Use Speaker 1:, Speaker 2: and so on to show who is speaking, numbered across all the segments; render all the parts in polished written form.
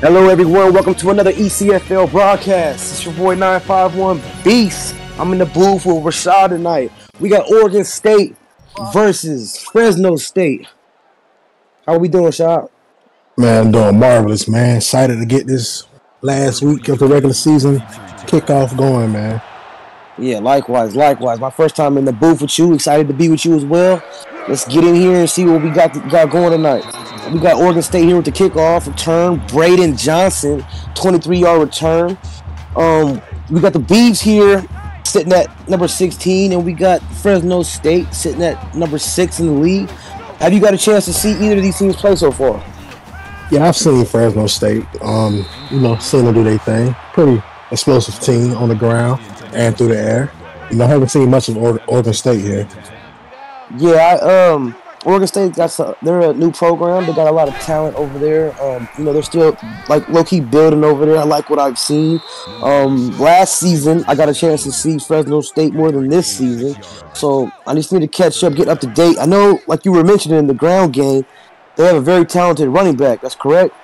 Speaker 1: Hello, everyone. Welcome to another ECFL broadcast. It's your boy 951 Beast. I'm in the booth with Rashad tonight. We got Oregon State versus Fresno State. How are we doing, Rashad?
Speaker 2: Man, I'm doing marvelous, man. Excited to get this last week of the regular season kickoff going, man.
Speaker 1: Yeah, likewise. My first time in the booth with you. Excited to be with you as well. Let's get in here and see what we got going tonight. We got Oregon State here with the kickoff return. Braden Johnson, 23-yard return. We got the Beavs here sitting at number 16, and we got Fresno State sitting at number 6 in the league. Have you got a chance to see either of these teams play so far?
Speaker 2: Yeah, I've seen Fresno State. Seen them do their thing. Pretty explosive team on the ground and through the air. I haven't seen much of Oregon State here.
Speaker 1: Yeah, Oregon State they're a new program. They got a lot of talent over there. They're still like low-key building over there. I like what I've seen. Last season, I got a chance to see Fresno State more than this season. So I just need to catch up, get up to date. I know, like you were mentioning in the ground game, they have a very talented running back. That's correct?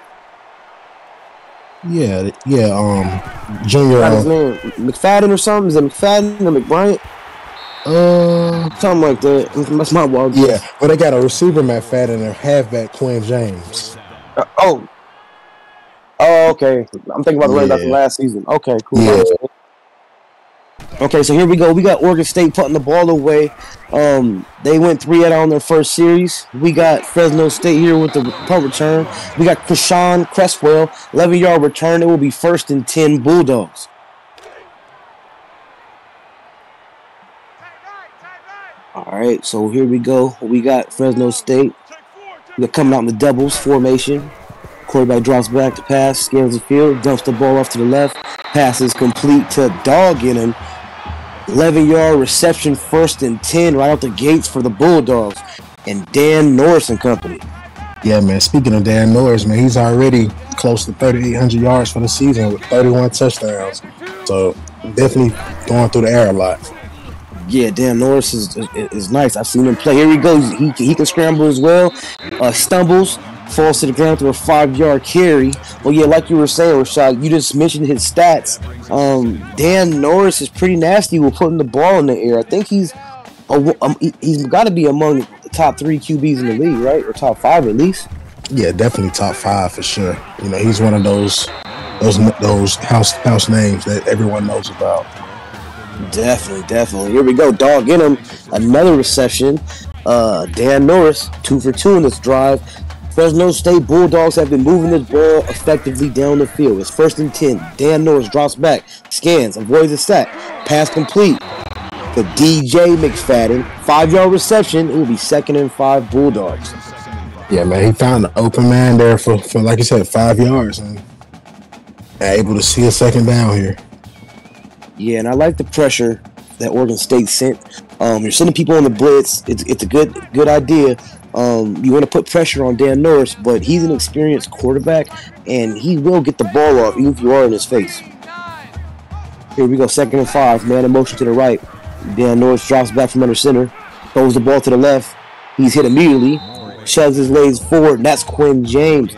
Speaker 2: Yeah. Junior.
Speaker 1: His name McFadden or something? Is it McFadden or McBryant? Something like that. That's my wild guess.
Speaker 2: Yeah, but they got a receiver, McFadden, and a halfback, Quinn James.
Speaker 1: Okay. I'm thinking about the running back from last season. Okay, cool.
Speaker 2: Yeah.
Speaker 1: Okay, so here we go. We got Oregon State putting the ball away. They went 3-out on their first series. We got Fresno State here with the punt return. We got Krishan Cresswell, 11-yard return. It will be 1st and 10 Bulldogs. All right, so here we go. We got Fresno State. They're coming out in the doubles formation. Quarterback drops back to pass, scans the field, dumps the ball off to the left. Pass is complete to Dog in him. 11-yard reception, 1st and 10 right out the gates for the Bulldogs. And Dan Norris and company.
Speaker 2: Yeah, man. Speaking of Dan Norris, man, he's already close to 3,800 yards for the season with 31 touchdowns. So definitely going through the air a lot.
Speaker 1: Yeah, Dan Norris is nice. I've seen him play. Here he goes. He can scramble as well. Stumbles, falls to the ground through a 5-yard carry. Well, yeah, like you were saying, Rashad, you just mentioned his stats. Dan Norris is pretty nasty with putting the ball in the air. I think he's got to be among the top 3 QBs in the league, right? Or top 5 at least.
Speaker 2: Yeah, definitely top 5 for sure. He's one of those house names that everyone knows about.
Speaker 1: Definitely. Here we go. Dog in him. Another reception. Dan Norris, 2 for 2 in this drive. Fresno State Bulldogs have been moving this ball effectively down the field. It's 1st and 10. Dan Norris drops back, scans, avoids the sack. Pass complete to DJ McFadden. 5-yard reception. It will be 2nd and 5 Bulldogs.
Speaker 2: Yeah, man. He found the open man there for like you said, 5 yards. And able to see a second down here.
Speaker 1: Yeah, and I like the pressure that Oregon State sent. You're sending people on the blitz. It's a good idea. You want to put pressure on Dan Norris, but he's an experienced quarterback, and he will get the ball off even if you are in his face. Here we go, 2nd and 5. Man in motion to the right. Dan Norris drops back from under center, throws the ball to the left. He's hit immediately, shoves his legs forward, and that's Quinn James.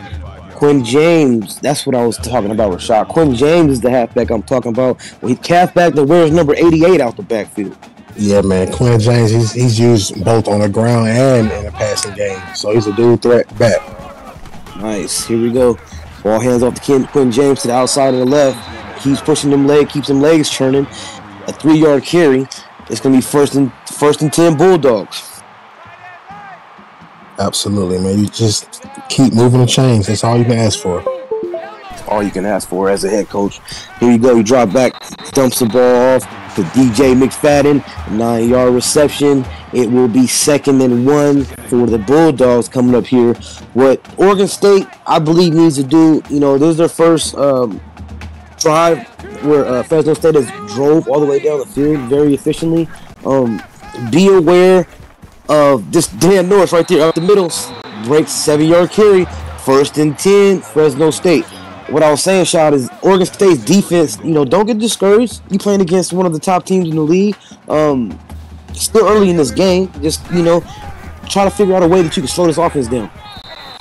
Speaker 1: Quinn James, that's what I was talking about, Rashad. Quinn James is the halfback I'm talking about. Well, he halfback that wears number 88 out the backfield.
Speaker 2: Yeah, man. Quinn James, he's used both on the ground and in the passing game. So he's a dual threat back.
Speaker 1: Nice. Here we go. Ball hands off to Quentin James to the outside of the left. Keeps pushing them legs, keeps them legs churning. A 3-yard carry. It's going to be first and 10 Bulldogs.
Speaker 2: Absolutely, man. You just keep moving the chains. That's all you can ask for.
Speaker 1: That's all you can ask for as a head coach. Here you go. You drop back, dumps the ball off to DJ McFadden. 9-yard reception. It will be 2nd and 1 for the Bulldogs coming up here. What Oregon State, I believe, needs to do, this is their first drive where Fresno State has drove all the way down the field very efficiently. Be aware of this Dan Norris right there up the middle. Breaks 7-yard carry. 1st and 10, Fresno State. What I was saying, Shad, is Oregon State's defense, don't get discouraged. You playing against one of the top teams in the league. Still early in this game. Just, try to figure out a way that you can slow this offense down.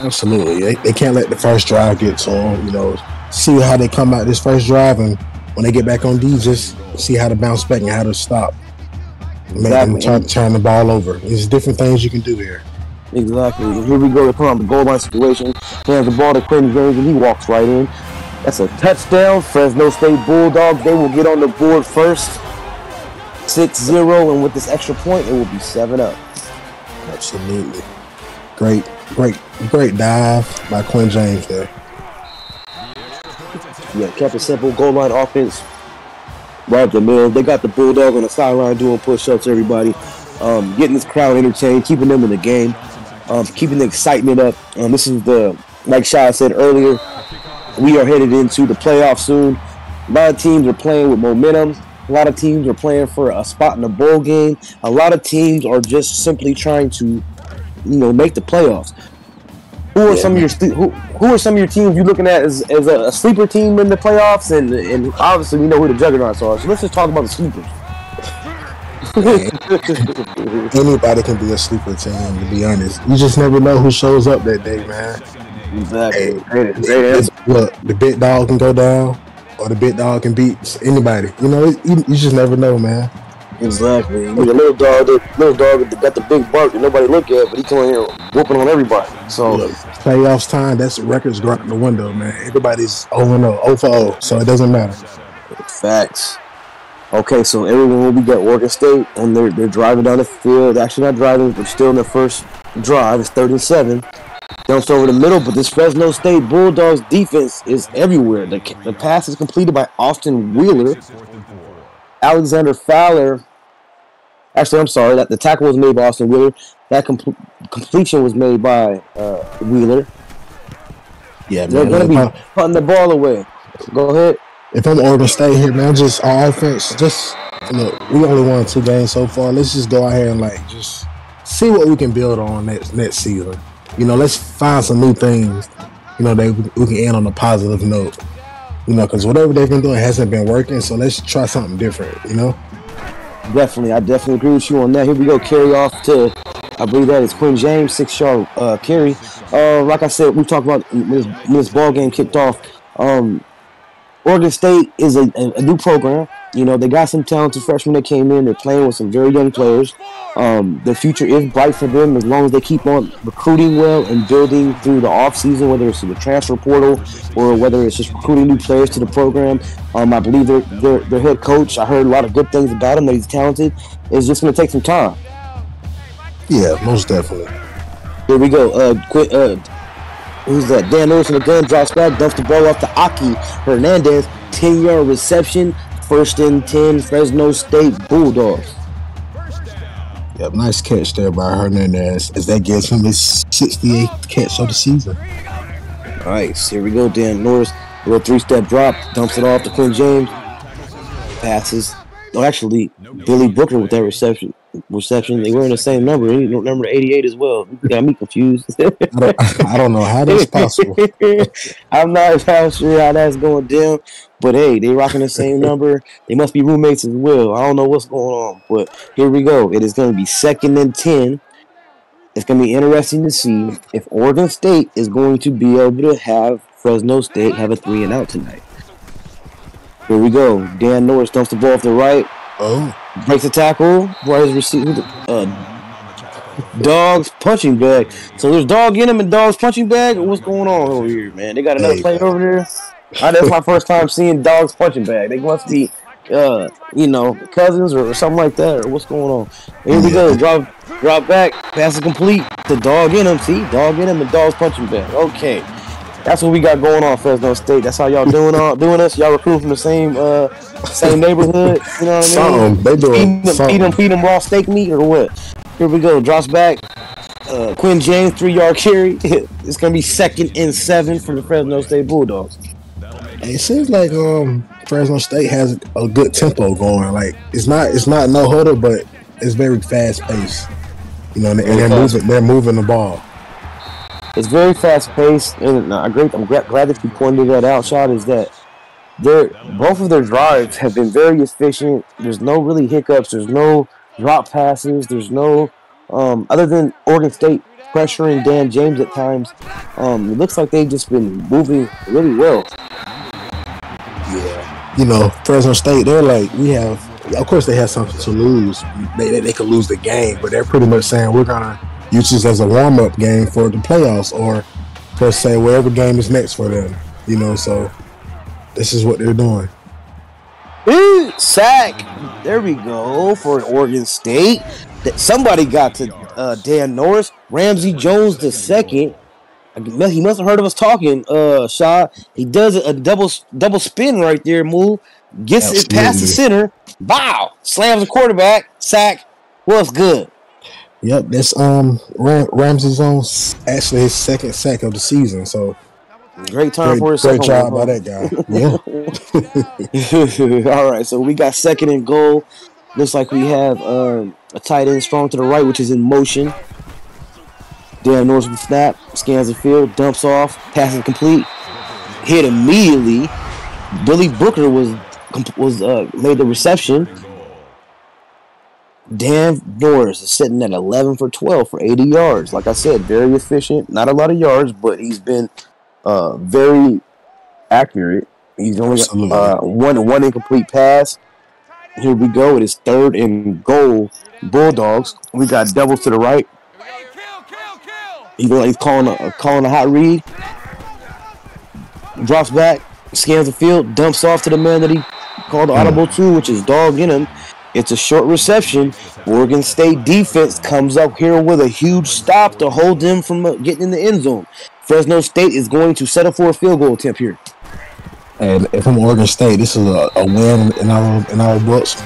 Speaker 2: Absolutely. They can't let the first drive get to them. See how they come out this first drive, and when they get back on D, just see how to bounce back and how to stop. Exactly. Turn the ball over. There's different things you can do here.
Speaker 1: Exactly. And here we go. They put on the goal line situation. He has the ball to Quentin James, and he walks right in. That's a touchdown. Fresno State Bulldogs, they will get on the board first. 6-0, and with this extra point, it will be 7-up.
Speaker 2: Absolutely. Great dive by Quentin James there.
Speaker 1: Yeah, kept it simple. Goal line offense. Right up the middle. They got the Bulldog on the sideline doing push-ups, everybody. Getting this crowd entertained, keeping them in the game, keeping the excitement up. This is like Shai said earlier, we are headed into the playoffs soon. A lot of teams are playing with momentum. A lot of teams are playing for a spot in the bowl game. A lot of teams are just simply trying to, make the playoffs. Who are some of your teams you're looking at as a sleeper team in the playoffs? And obviously we know who the juggernauts are. So let's just talk about the sleepers.
Speaker 2: Anybody can be a sleeper team, to be honest. You just never know who shows up that day, man.
Speaker 1: Exactly.
Speaker 2: Look, the big dog can go down, or the big dog can beat anybody. You just never know, man.
Speaker 1: Exactly. The little dog that got the big bark that nobody look at, but he coming here whooping on everybody. So
Speaker 2: look, playoffs time, that's records go out the window, man. Everybody's 0-0, 0-0, so it doesn't matter.
Speaker 1: Facts. Okay, so everyone, we got Oregon State, and they're driving down the field. Actually not driving, but still in their first drive. It's 3rd and 7. Dumps over the middle, but this Fresno State Bulldogs defense is everywhere. The pass is completed by Austin Wheeler. Alexander Fowler. Actually, I'm sorry. The tackle was made by Austin Wheeler. That completion was made by Wheeler.
Speaker 2: Yeah,
Speaker 1: they're going to be putting the ball away. Go ahead.
Speaker 2: If I'm Oregon State here, man, just our offense, we only won 2 games so far. Let's just go out here and just see what we can build on next season. Let's find some new things, that we can end on a positive note. Because whatever they've been doing hasn't been working, so let's try something different,
Speaker 1: Definitely. I definitely agree with you on that. Here we go. Carry off to, I believe that is Quentin James, 6-yard carry. Like I said, we talked about when this ball game kicked off. Oregon State is a new program. They got some talented freshmen that came in. They're playing with some very young players. The future is bright for them as long as they keep on recruiting well and building through the offseason, whether it's through the transfer portal or whether it's just recruiting new players to the program. I believe their head coach, I heard a lot of good things about him, that he's talented. It's just going to take some time.
Speaker 2: Yeah, most definitely.
Speaker 1: Here we go. Who's that? Dan Lewis in the gun, drops back, dumps the ball off to Aki Hernandez. 10-yard reception. 1st and 10, Fresno State Bulldogs.
Speaker 2: Yep, nice catch there by Hernandez as that gives him his 68th catch of the season.
Speaker 1: Nice. Here we go. Dan Norris, a little 3-step drop, dumps it off to Quentin James. Passes. Oh, actually, Billy Booker with that reception. They were in the same number. Number 88 as well. You got me confused.
Speaker 2: I don't know how that's possible.
Speaker 1: I'm not sure how that's going down. But hey, they rocking the same number. They must be roommates as well. I don't know what's going on. But here we go. It is going to be 2nd and 10. It's going to be interesting to see if Oregon State is going to be able to have Fresno State have a 3-and-out tonight. Here we go. Dan Norris dumps the ball off the right.
Speaker 2: Oh.
Speaker 1: Breaks the tackle. Right as receiver. Dogs punching bag. So there's dog in him and dog's punching bag. Or what's going on over here, man? They got another player over there. That's my first time seeing dog's punching bag. They must be, cousins or something like that. Or what's going on? Here we go. Drop back. Pass is complete. The dog in him. See, dog in him and dog's punching bag. Okay. That's what we got going on, Fresno State. That's how y'all doing us. Y'all recruiting from the same neighborhood. You know what I mean?
Speaker 2: They doing
Speaker 1: feed them raw steak meat or what? Here we go. Drops back. Quinn James 3-yard carry. It's gonna be 2nd and 7 for the Fresno State Bulldogs.
Speaker 2: It seems like Fresno State has a good tempo going. Like it's not no huddle, but it's very fast paced. You know, and they're moving the ball.
Speaker 1: It's very fast paced, and I'm glad that you pointed that out, Shot, is that both of their drives have been very efficient. There's no really hiccups. There's no drop passes. There's no other than Oregon State pressuring Dan James at times. It looks like they've just been moving really well.
Speaker 2: Yeah, you know, Fresno State, they're like, of course they have something to lose. They could lose the game, but they're pretty much saying we're gonna use this as a warm-up game for the playoffs, or per se whatever game is next for them. You know, so this is what they're doing.
Speaker 1: Ooh, sack. There we go for Oregon State. Somebody got to Dan Norris. Ramsey Jones II. He must have heard of us talking, Shaw. He does a double spin right there, move. Gets it past the center. Wow. Slams the quarterback. Sack. What's good?
Speaker 2: Yep, that's Ramsey Jones, actually his 2nd sack of the season. So
Speaker 1: great for his
Speaker 2: great job by that guy.
Speaker 1: Yeah. All right, so we got 2nd and goal. Looks like we have a tight end strong to the right, which is in motion. Dan Norris with the snap, scans the field, dumps off, passes complete, hit immediately. Billy Booker was made the reception. Dan Norris is sitting at 11 for 12 for 80 yards. Like I said, very efficient. Not a lot of yards, but he's been very accurate. He's only one incomplete pass. Here we go. It is 3rd and goal. Bulldogs. We got doubles to the right. He's calling a hot read. Drops back, scans the field, dumps off to the man that he called the audible to, which is dog in him. It's a short reception. Oregon State defense comes up here with a huge stop to hold them from getting in the end zone. Fresno State is going to settle for a field goal attempt here.
Speaker 2: And if I'm Oregon State, this is a win in our books.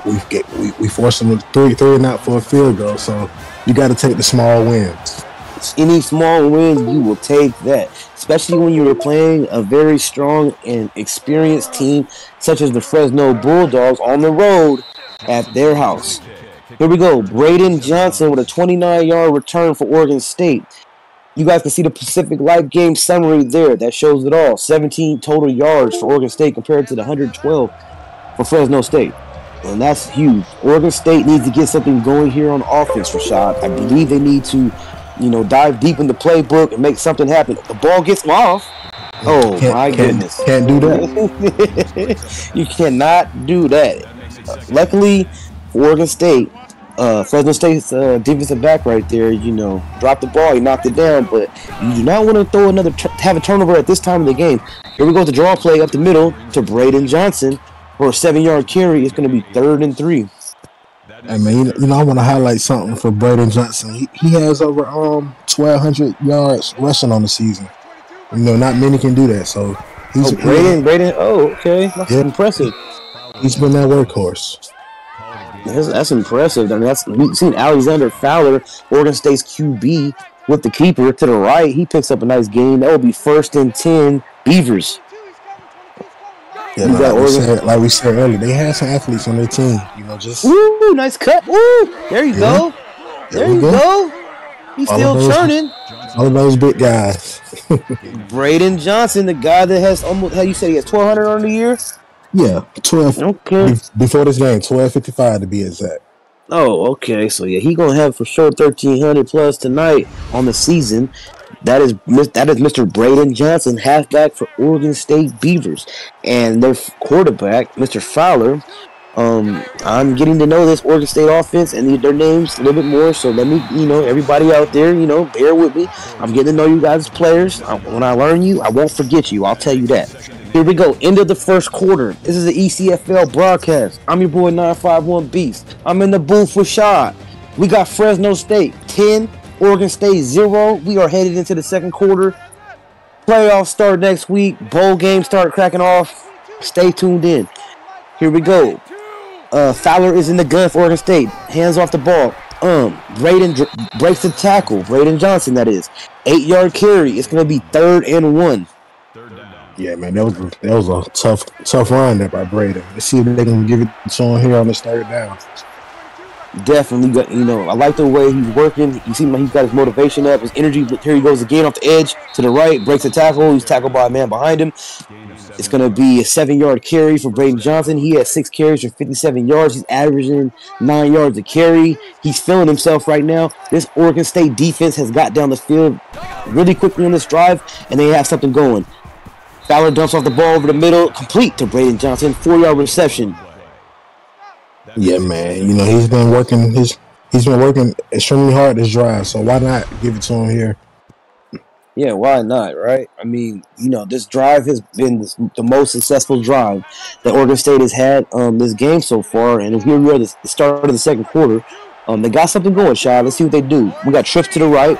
Speaker 2: You know, we forced them to three and out for a field goal. So you got to take the small wins.
Speaker 1: Any small win, you will take that. Especially when you were playing a very strong and experienced team such as the Fresno Bulldogs on the road at their house. Here we go. Braden Johnson with a 29-yard return for Oregon State. You guys can see the Pacific Life game summary there. That shows it all. 17 total yards for Oregon State compared to the 112 for Fresno State. And that's huge. Oregon State needs to get something going here on offense, Rashad. I believe they need to, dive deep in the playbook and make something happen. The ball gets off. Oh, my goodness.
Speaker 2: Can't do that.
Speaker 1: You cannot do that. Luckily, for Oregon State, Fresno State's defensive back right there, dropped the ball, he knocked it down, but you do not want to have a turnover at this time of the game. Here we go with the draw play up the middle to Braden Johnson for a 7-yard carry. It's going to be 3rd and 3.
Speaker 2: I mean, I want to highlight something for Braden Johnson. He has over 1,200 yards rushing on the season. Not many can do that. So he's
Speaker 1: Braden. Oh, okay, that's impressive.
Speaker 2: He's been that workhorse.
Speaker 1: That's impressive. I mean, we've seen Alexander Fowler, Oregon State's QB, with the keeper to the right. He picks up a nice gain. That will be 1st and 10 Beavers.
Speaker 2: Yeah, like we said earlier, they have some athletes on their team.
Speaker 1: Ooh, nice cut. Ooh, there you go. There you go. He's still churning.
Speaker 2: All of those big guys.
Speaker 1: Braden Johnson, the guy that has almost, how you said he has 1,200 on the year?
Speaker 2: Yeah, 12.
Speaker 1: Okay.
Speaker 2: Before this game, 12:55 to be exact.
Speaker 1: Oh, okay. So yeah, he's gonna have for sure 1,300 plus tonight on the season. That is Mr. Braden Johnson, halfback for Oregon State Beavers, and their quarterback, Mr. Fowler, I'm getting to know this Oregon State offense and their names a little bit more. So let me, everybody out there, bear with me. I'm getting to know you guys as players. When I learn you, I won't forget you. I'll tell you that. Here we go. End of the first quarter. This is the ECFL broadcast. I'm your boy 951 Beast. I'm in the booth with Shad. We got Fresno State 10, Oregon State 0. We are headed into the second quarter. Playoffs start next week. Bowl games start cracking off. Stay tuned in. Here we go. Fowler is in the gun for Oregon State. Hands off the ball. Braden breaks the tackle. Braden Johnson, that is. 8-yard carry. It's going to be 3rd and 1.
Speaker 2: Yeah, man, that was a tough run there by Braden. Let's see if they can give it to him here on this 3rd down.
Speaker 1: Definitely, I like the way he's working. You see, he's got his motivation up, his energy. Here he goes again off the edge to the right, breaks the tackle. He's tackled by a man behind him. It's going to be a 7-yard carry for Braden Johnson. He has 6 carries for 57 yards. He's averaging 9 yards a carry. He's feeling himself right now. This Oregon State defense has got down the field really quickly on this drive, and they have something going. Fowler dumps off the ball over the middle, complete to Braden Johnson. 4-yard reception.
Speaker 2: Yeah, man. He's been working extremely hard this drive. So why not give it to him here?
Speaker 1: Yeah, why not, right? I mean, this drive has been the most successful drive that Oregon State has had this game so far. And here we are at the start of the second quarter. They got something going, Shad. Let's see what they do. We got trips to the right.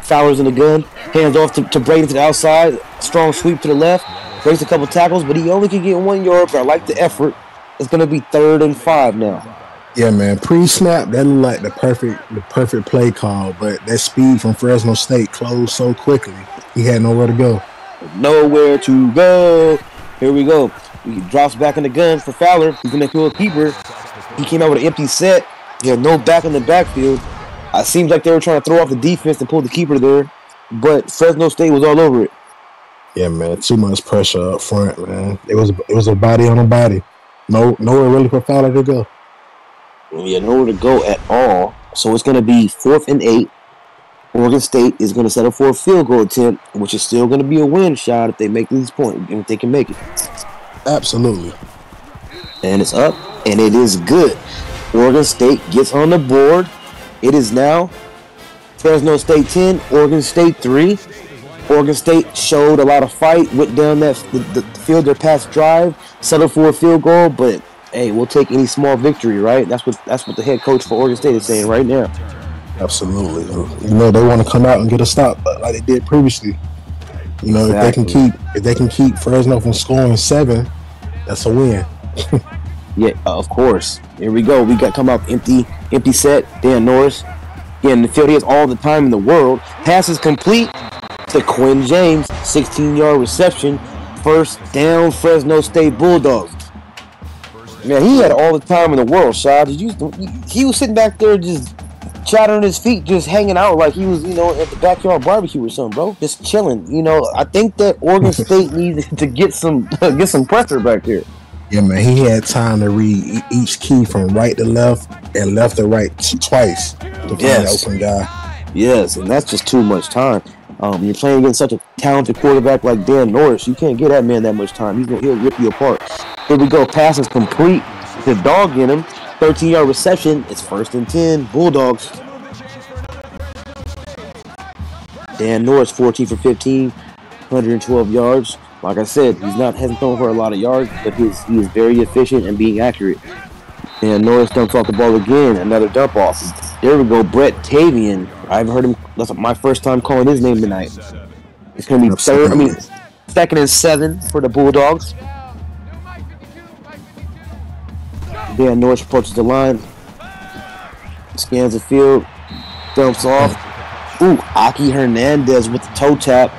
Speaker 1: Fowler's in the gun. Hands off to Braden to the outside. Strong sweep to the left. Breaks a couple tackles, but he only can get 1 yard, but I like the effort. It's going to be 3rd and 5 now.
Speaker 2: Yeah, man. Pre-snap, that looked like the perfect play call, but that speed from Fresno State closed so quickly. He had nowhere to go.
Speaker 1: Nowhere to go. Here we go. He drops back in the gun for Fowler. He's going to kill a keeper. He came out with an empty set. He had no back in the backfield. It seems like they were trying to throw off the defense and pull the keeper there, but Fresno State was all over it.
Speaker 2: Yeah, man. Too much pressure up front, man. It was a body on a body. Nowhere really for Fowler to go.
Speaker 1: Yeah, nowhere to go at all. So it's going to be 4th and 8. Oregon State is going to settle for a field goal attempt, which is still going to be a win shot if they make this point, if they can make it.
Speaker 2: Absolutely.
Speaker 1: And it's up, and it is good. Oregon State gets on the board. It is now Fresno State 10, Oregon State 3. Oregon State showed a lot of fight, went down the field their past drive, settled for a field goal, but hey, we'll take any small victory, right? That's what the head coach for Oregon State is saying right now.
Speaker 2: Absolutely. They want to come out and get a stop like they did previously. Exactly. If they can keep Fresno from scoring 7, that's a win.
Speaker 1: Yeah, of course. Here we go. We got come out empty set. Dan Norris. Yeah, in the field, he has all the time in the world. Pass is complete to Quinn James. 16-yard reception. 1st down, Fresno State Bulldogs. Man, he had all the time in the world, Shad. He was sitting back there just chattering his feet, just hanging out like he was, at the backyard barbecue or something, bro. Just chilling. I think that Oregon State needs to get some pressure back there.
Speaker 2: Yeah, man, he had time to read each key from right to left and left to right twice to find the open guy.
Speaker 1: Yes, and that's just too much time. You're playing against such a talented quarterback like Dan Norris. You can't give that man that much time. He'll rip you apart. Here we go. Pass is complete. The dog in him. 13-yard reception. It's 1st and 10. Bulldogs. Dan Norris, 14 for 15, 112 yards. Like I said, hasn't thrown for a lot of yards, but he is very efficient and being accurate. And Norris dumps off the ball again. Another dump off. There we go. Brett Tavian. I've heard him. That's my first time calling his name tonight. It's going to be 2nd and 7 for the Bulldogs. Dan Norris approaches the line, scans the field, dumps off. Ooh, Aki Hernandez with the toe tap.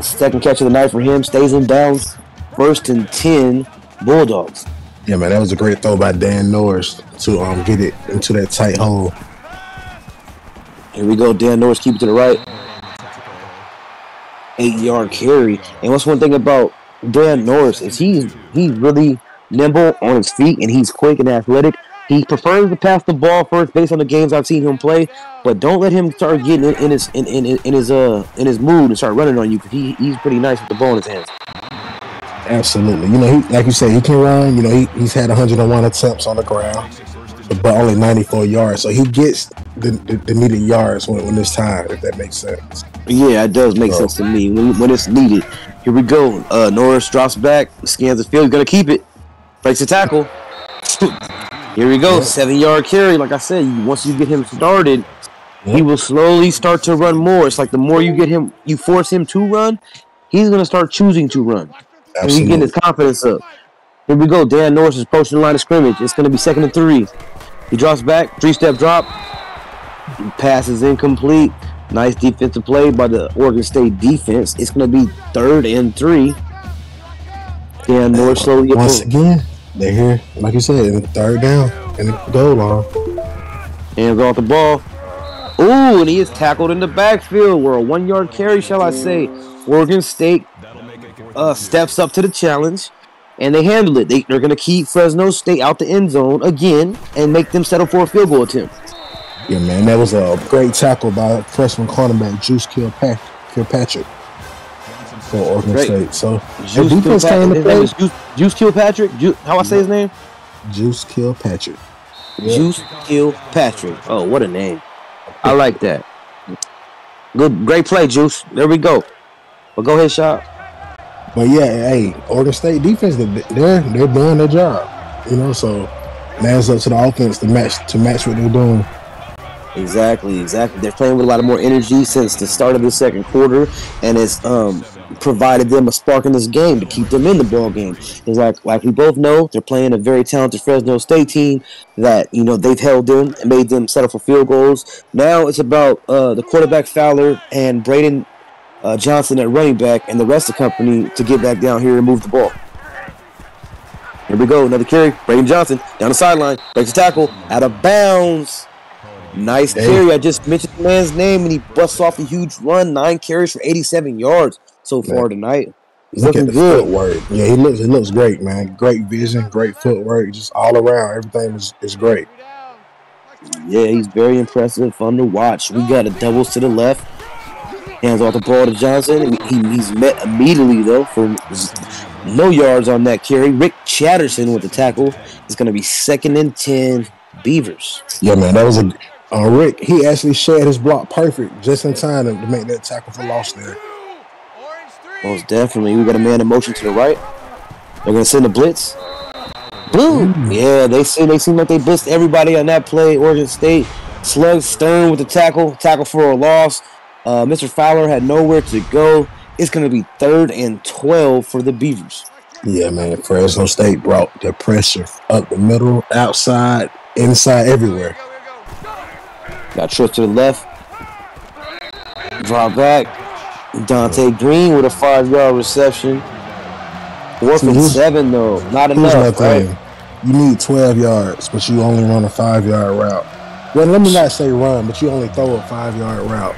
Speaker 1: Second catch of the night for him. Stays in bounds. 1st and 10, Bulldogs.
Speaker 2: Yeah, man, that was a great throw by Dan Norris to get it into that tight hole.
Speaker 1: Here we go. Dan Norris keep it to the right. 8-yard carry. And what's one thing about Dan Norris is he's really nimble on his feet, and he's quick and athletic. He prefers to pass the ball first based on the games I've seen him play, but don't let him start getting in his mood and start running on you, because he's pretty nice with the ball in his hands.
Speaker 2: Absolutely. You know, like you said, he can run. You know, he's had 101 attempts on the ground, but only 94 yards. So he gets the needed yards when it's time, if that makes sense.
Speaker 1: Yeah, it does make sense to me when it's needed. Here we go. Norris drops back, scans the field, gonna keep it, breaks the tackle. Here we go, 7-yard carry. Like I said, once you get him started, he will slowly start to run more. It's like the more you get him, you force him to run, he's gonna start choosing to run. Absolutely. And he's getting his confidence up. Here we go. Dan Norris is approaching the line of scrimmage. It's gonna be 2nd and 3. He drops back, 3-step drop. Pass is incomplete. Nice defensive play by the Oregon State defense. It's going to be 3rd and 3. Dan Norris slowly.
Speaker 2: Once again, they're here, like you said, in the 3rd down and the goal line.
Speaker 1: Hands off the ball. Ooh, and he is tackled in the backfield. We're a 1-yard carry, shall I say. Oregon State steps up to the challenge, and they handle it. They're going to keep Fresno State out the end zone again and make them settle for a field goal attempt.
Speaker 2: Yeah, man, that was a great tackle by freshman cornerback Juice Kilpatrick for Oregon State. So
Speaker 1: Juice defense came to play. Juice Kilpatrick. How I say his name?
Speaker 2: Juice Kilpatrick.
Speaker 1: Yeah. Juice Kilpatrick. Oh, what a name! I like that. Great play, Juice. There we go. But go ahead, Shop.
Speaker 2: But yeah, hey, Oregon State defense, they're doing their job. You know, so now it's up to the offense to match what they're doing.
Speaker 1: Exactly. They're playing with a lot of more energy since the start of the second quarter, and it's provided them a spark in this game to keep them in the ball game. It's like we both know, they're playing a very talented Fresno State team that, you know, they've held them and made them settle for field goals. Now it's about the quarterback Fowler and Braden Johnson at running back and the rest of the company to get back down here and move the ball. Here we go, another carry. Braden Johnson down the sideline, breaks the tackle, out of bounds. Nice carry. I just mentioned the man's name, and he busts off a huge run. 9 carries for 87 yards so far tonight. He's looking good.
Speaker 2: Footwork. Yeah, he looks great, man. Great vision, great footwork, just all around. Everything is great.
Speaker 1: Yeah, he's very impressive, fun to watch. We got a doubles to the left. Hands off the ball to Johnson. He's met immediately, though, for no yards on that carry. Rick Chatterson with the tackle. It's going to be 2nd and 10, Beavers.
Speaker 2: Yeah, man, that was a... Rick, he actually shared his block perfect just in time to make that tackle for loss there.
Speaker 1: Most definitely. We got a man in motion to the right. They're going to send a blitz. Boom! Yeah, they seem like they blitzed everybody on that play. Oregon State. Slug Stern with the tackle for a loss. Mr. Fowler had nowhere to go. It's going to be 3rd and 12 for the Beavers.
Speaker 2: Yeah, man. Fresno State brought the pressure up the middle, outside, inside, everywhere.
Speaker 1: Got trips to the left. Drop back. Dante Green with a 5-yard reception. 4th and 7, though. Not enough, right?
Speaker 2: You need 12 yards, but you only run a 5-yard route. Well, let me not say run, but you only throw a 5-yard route.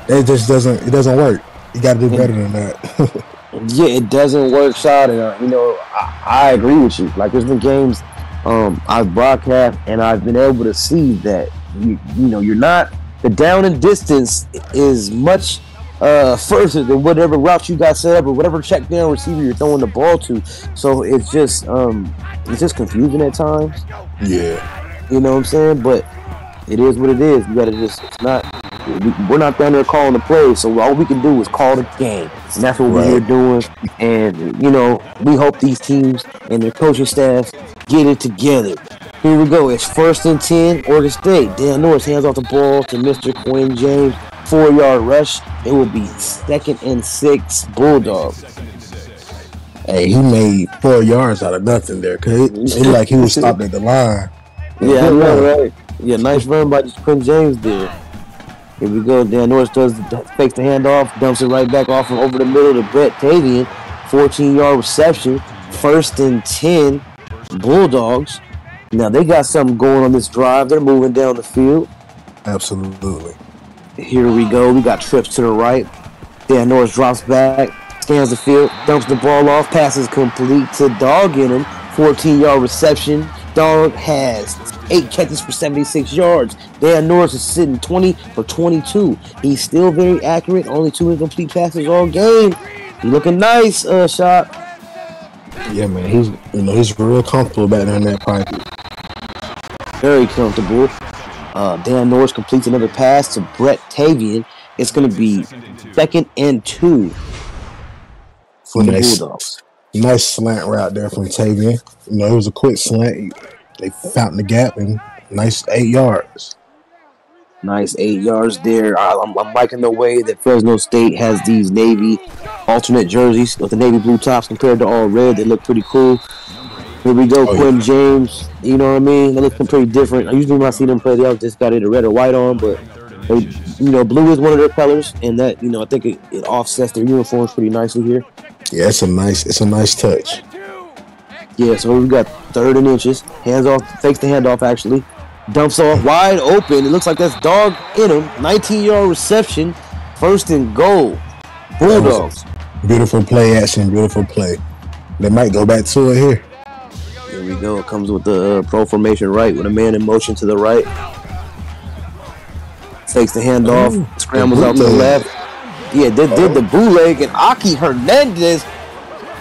Speaker 2: That just doesn't work. You got to do better than that.
Speaker 1: Yeah, it doesn't work, Shot. And, you know, I agree with you. Like, there's been games I've broadcast, and I've been able to see that, you know, you're not, the down and distance is much further than whatever route you got set up or whatever check down receiver you're throwing the ball to. So it's just confusing at times.
Speaker 2: Yeah.
Speaker 1: You know what I'm saying? But it is what it is. You gotta just, we're not down there calling the plays, so all we can do is call the game. And that's what we're here doing. And, you know, we hope these teams and their coaching staff get it together. Here we go. It's 1st and 10, Oregon State. Dan Norris hands off the ball to Mr. Quinn James. 4-yard rush. It will be 2nd and 6, Bulldogs.
Speaker 2: Hey, he made 4 yards out of nothing there. Cause it like he was stopped at the line.
Speaker 1: Yeah, I know, right? Yeah, nice run by Quinn James there. Here we go. Dan Norris fakes the handoff, dumps it right back off and over the middle to Brett Tavian. 14-yard reception. 1st and 10, Bulldogs. Now, they got something going on this drive. They're moving down the field.
Speaker 2: Absolutely.
Speaker 1: Here we go. We got trips to the right. Dan Norris drops back, scans the field, dumps the ball off, passes complete to Dog in him. 14-yard reception. Dog has 8 catches for 76 yards. Dan Norris is sitting 20 for 22. He's still very accurate. Only 2 incomplete passes all game. He looking nice, shot.
Speaker 2: Yeah, man. He's real comfortable back there in that pocket.
Speaker 1: Very comfortable. Dan Norris completes another pass to Brett Tavian. It's going to be 2nd and 2 for the Bulldogs.
Speaker 2: Nice slant route there from Tavian. It was a quick slant. They found the gap and nice 8 yards.
Speaker 1: Nice 8 yards there. I'm liking the way that Fresno State has these Navy alternate jerseys with the navy blue tops compared to all red. They look pretty cool. Here we go, Quinn James. You know what I mean? They look pretty different. I usually when I see them play, they always just got either red or white on, but they, blue is one of their colors, and that I think it offsets their uniforms pretty nicely here.
Speaker 2: Yeah, it's a nice touch.
Speaker 1: Yeah, so we got 3rd and inches. Hands off, fakes the handoff actually. Dumps off wide open. It looks like that's dog in him. 19-yard reception. 1st and goal. Bulldogs.
Speaker 2: Beautiful play action. Beautiful play. They might go back to it here.
Speaker 1: Here we go. It comes with the pro formation right with a man in motion to the right. Takes the handoff. Scrambles out to the left. Yeah, did the bootleg, and Aki Hernandez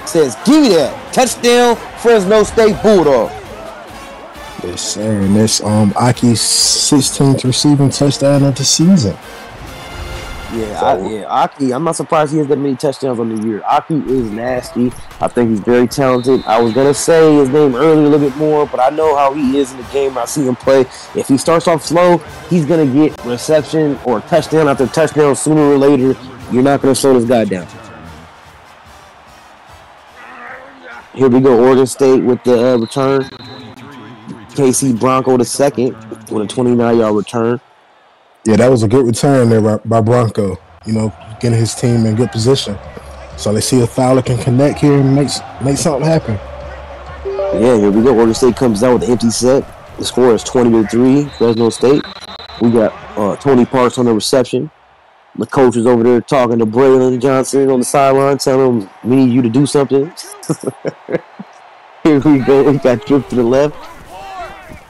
Speaker 1: says, "Give me that touchdown, Fresno State Bulldog."
Speaker 2: Yes, sir. And that's Aki's 16th receiving touchdown of the season.
Speaker 1: Aki. I'm not surprised he has that many touchdowns on the year. Aki is nasty. I think he's very talented. I was gonna say his name earlier a little bit more, but I know how he is in the game. I see him play. If he starts off slow, he's gonna get reception or touchdown after touchdown sooner or later. You're not gonna slow this guy down. Here we go, Oregon State with the return. KC Bronco the second with a 29-yard return.
Speaker 2: Yeah, that was a good return there by Bronco. Getting his team in good position. So they see a Fowler can connect here and make something happen.
Speaker 1: Yeah, here we go. Oregon State comes out with an empty set. The score is 20-3, Fresno State. We got Tony Parks on the reception. The coach is over there talking to Braylon Johnson on the sideline, telling him, "We need you to do something." Here we go. We got drift to the left.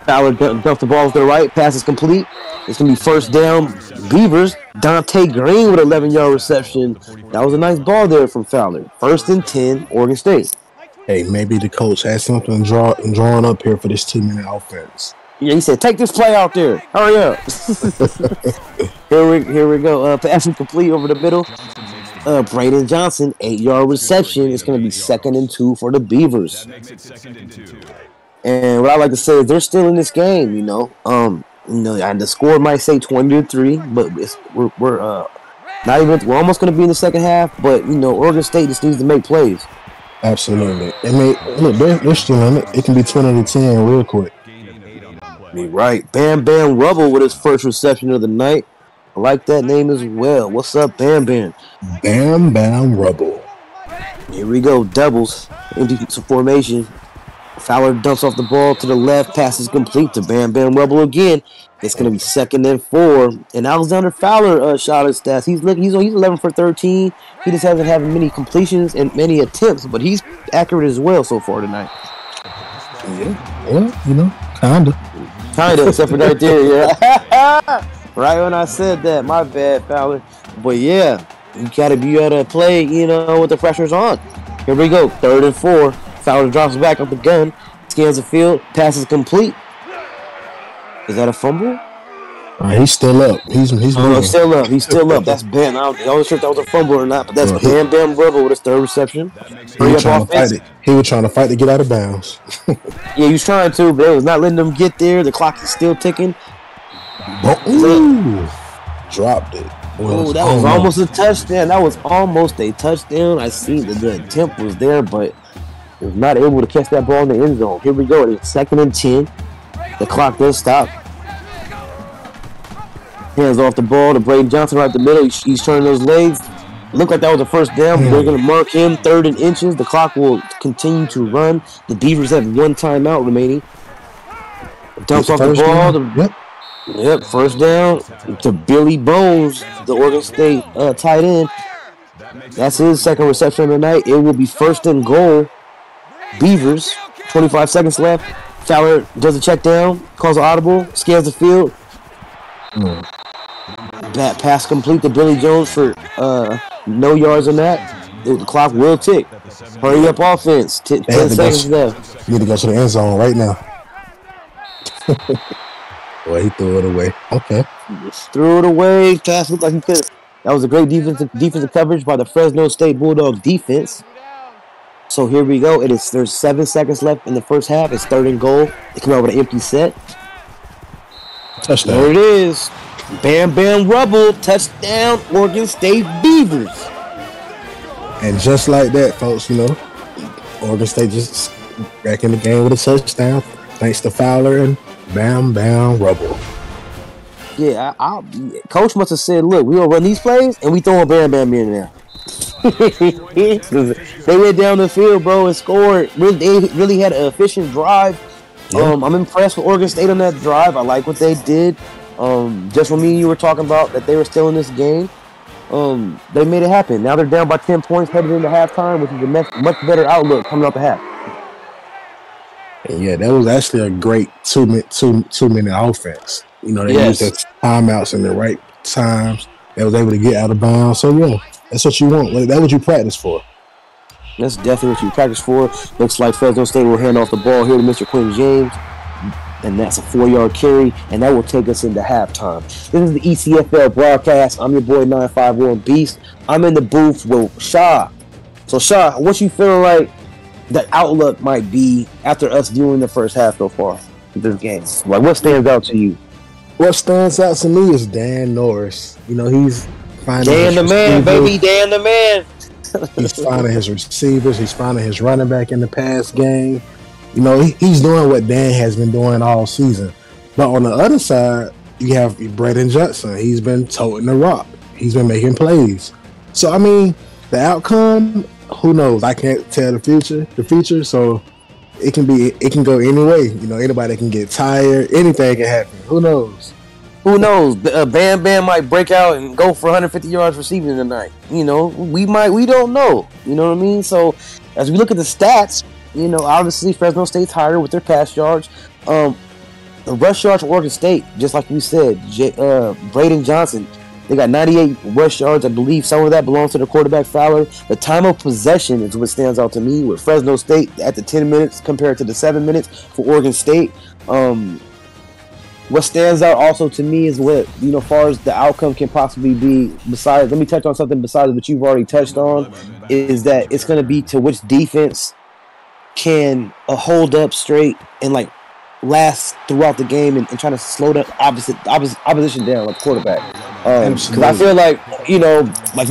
Speaker 1: Fowler dumps the ball to the right. Pass is complete. It's going to be 1st down. Beavers. Dante Green with 11-yard reception. That was a nice ball there from Fowler. 1st and 10, Oregon State.
Speaker 2: Hey, maybe the coach has something drawn up here for this 2-minute offense.
Speaker 1: Yeah, he said, "Take this play out there. Hurry up." Here we go. Pass complete over the middle. Braden Johnson, 8-yard reception. It's going to be 2nd and 2 for the Beavers. And what I like to say is they're still in this game, and the score might say 20-3, but we're not even. We're almost going to be in the second half, but Oregon State just needs to make plays.
Speaker 2: Absolutely. They're still in it. It can be 20-10 real quick.
Speaker 1: You're right. Bam Bam Rubble with his first reception of the night. I like that name as well. What's up, Bam Bam?
Speaker 2: Bam Bam Rubble.
Speaker 1: Here we go. Doubles. Empty formation. Fowler dumps off the ball to the left. Pass is complete to Bam Bam Rubble again. It's going to be 2nd and 4. And Alexander Fowler shot his stats. He's 11 for 13. He just hasn't had many completions and many attempts, but he's accurate as well so far tonight.
Speaker 2: Yeah,
Speaker 1: Kinda, except for right there. Yeah. Right when I said that, my bad, Fowler. But yeah, you gotta play, with the pressure's on. Here we go, 3rd and 4. Fowler drops back up the gun, scans the field, passes complete. Is that a fumble?
Speaker 2: He's still up. He's
Speaker 1: still up. He's still up. That's Bam. I wasn't sure if that was a fumble or not, but that's Bam Bam Rubble with his 3rd reception.
Speaker 2: He was trying to fight to get out of bounds.
Speaker 1: Yeah, he was trying to, but it was not letting them get there. The clock is still ticking.
Speaker 2: Dropped it.
Speaker 1: Oh, that was almost a touchdown. That was almost a touchdown. I see the attempt was there, but he was not able to catch that ball in the end zone. Here we go. It's 2nd and 10. The clock does stop. Hands off the ball to Braden Johnson right in the middle. He's turning those legs. Looked like that was a 1st down. They're going to mark him 3rd and inches. The clock will continue to run. The Beavers have 1 timeout remaining. Dumps off the ball. Yep, 1st down to Billy Bones, the Oregon State tight end. That's his 2nd reception of the night. It will be 1st and goal. Beavers, 25 seconds left. Fowler does a check down, calls an audible, scans the field. That pass complete to Billy Jones for no yards on that. The clock will tick. Hurry up, offense. 10 seconds left.
Speaker 2: You need to go to the end zone right now. Well, he threw it away. Okay.
Speaker 1: Just threw it away. Pass looked like he could. That was a great defensive coverage by the Fresno State Bulldogs defense. So here we go. There's 7 seconds left in the first half. It's 3rd and goal. They come out with an empty set.
Speaker 2: Touchdown.
Speaker 1: There it is. Bam Bam Rubble. Touchdown, Oregon State Beavers.
Speaker 2: And just like that, folks, Oregon State just back in the game with a touchdown. Thanks to Fowler and Bam Bam Rubble.
Speaker 1: Yeah, Coach must have said, look, we gonna run these plays and we throw a Bam Bam in there. They went down the field, bro, and scored. They really had an efficient drive. Yeah. I'm impressed with Oregon State on that drive. I like what they did. Just when me and you were talking about that they were still in this game, they made it happen. Now they're down by 10 points headed into halftime, which is a much better outlook coming out the half.
Speaker 2: And yeah, that was actually a great two-minute offense. They used their timeouts in the right times. They was able to get out of bounds. So yeah, that's what you want. That's what you practice for.
Speaker 1: That's definitely what you practice for. Looks like Fresno State will hand off the ball here to Mr. Quinn James. And that's a 4-yard carry, and that will take us into halftime. This is the ECFL broadcast. I'm your boy 951 Beast. I'm in the booth with Shaw. So Shaw, what you feeling like the outlook might be after us viewing the first half so far of this game? Like, what stands out to you?
Speaker 2: What stands out to me is Dan Norris. He's finding
Speaker 1: Dan the man, baby, Dan the man.
Speaker 2: He's finding his receivers. He's finding his running back in the pass game. He's doing what Dan has been doing all season. But on the other side, you have Braden Johnson. He's been toting the rock. He's been making plays. So, the outcome, who knows? I can't tell the future. So it can go any way. Anybody can get tired. Anything can happen. Who knows?
Speaker 1: Bam Bam might break out and go for 150 yards receiving tonight. We don't know. You know what I mean? So as we look at the stats, obviously Fresno State's higher with their pass yards. The rush yards for Oregon State, just like we said, Braden Johnson, they got 98 rush yards. I believe some of that belongs to the quarterback Fowler. The time of possession is what stands out to me with Fresno State at the 10 minutes compared to the 7 minutes for Oregon State. What stands out also to me is what, far as the outcome can possibly be, let me touch on something besides what you've already touched on, is that it's going to be to which defense can hold up straight and last throughout the game and try to slow the opposition down like quarterback. Because I feel like you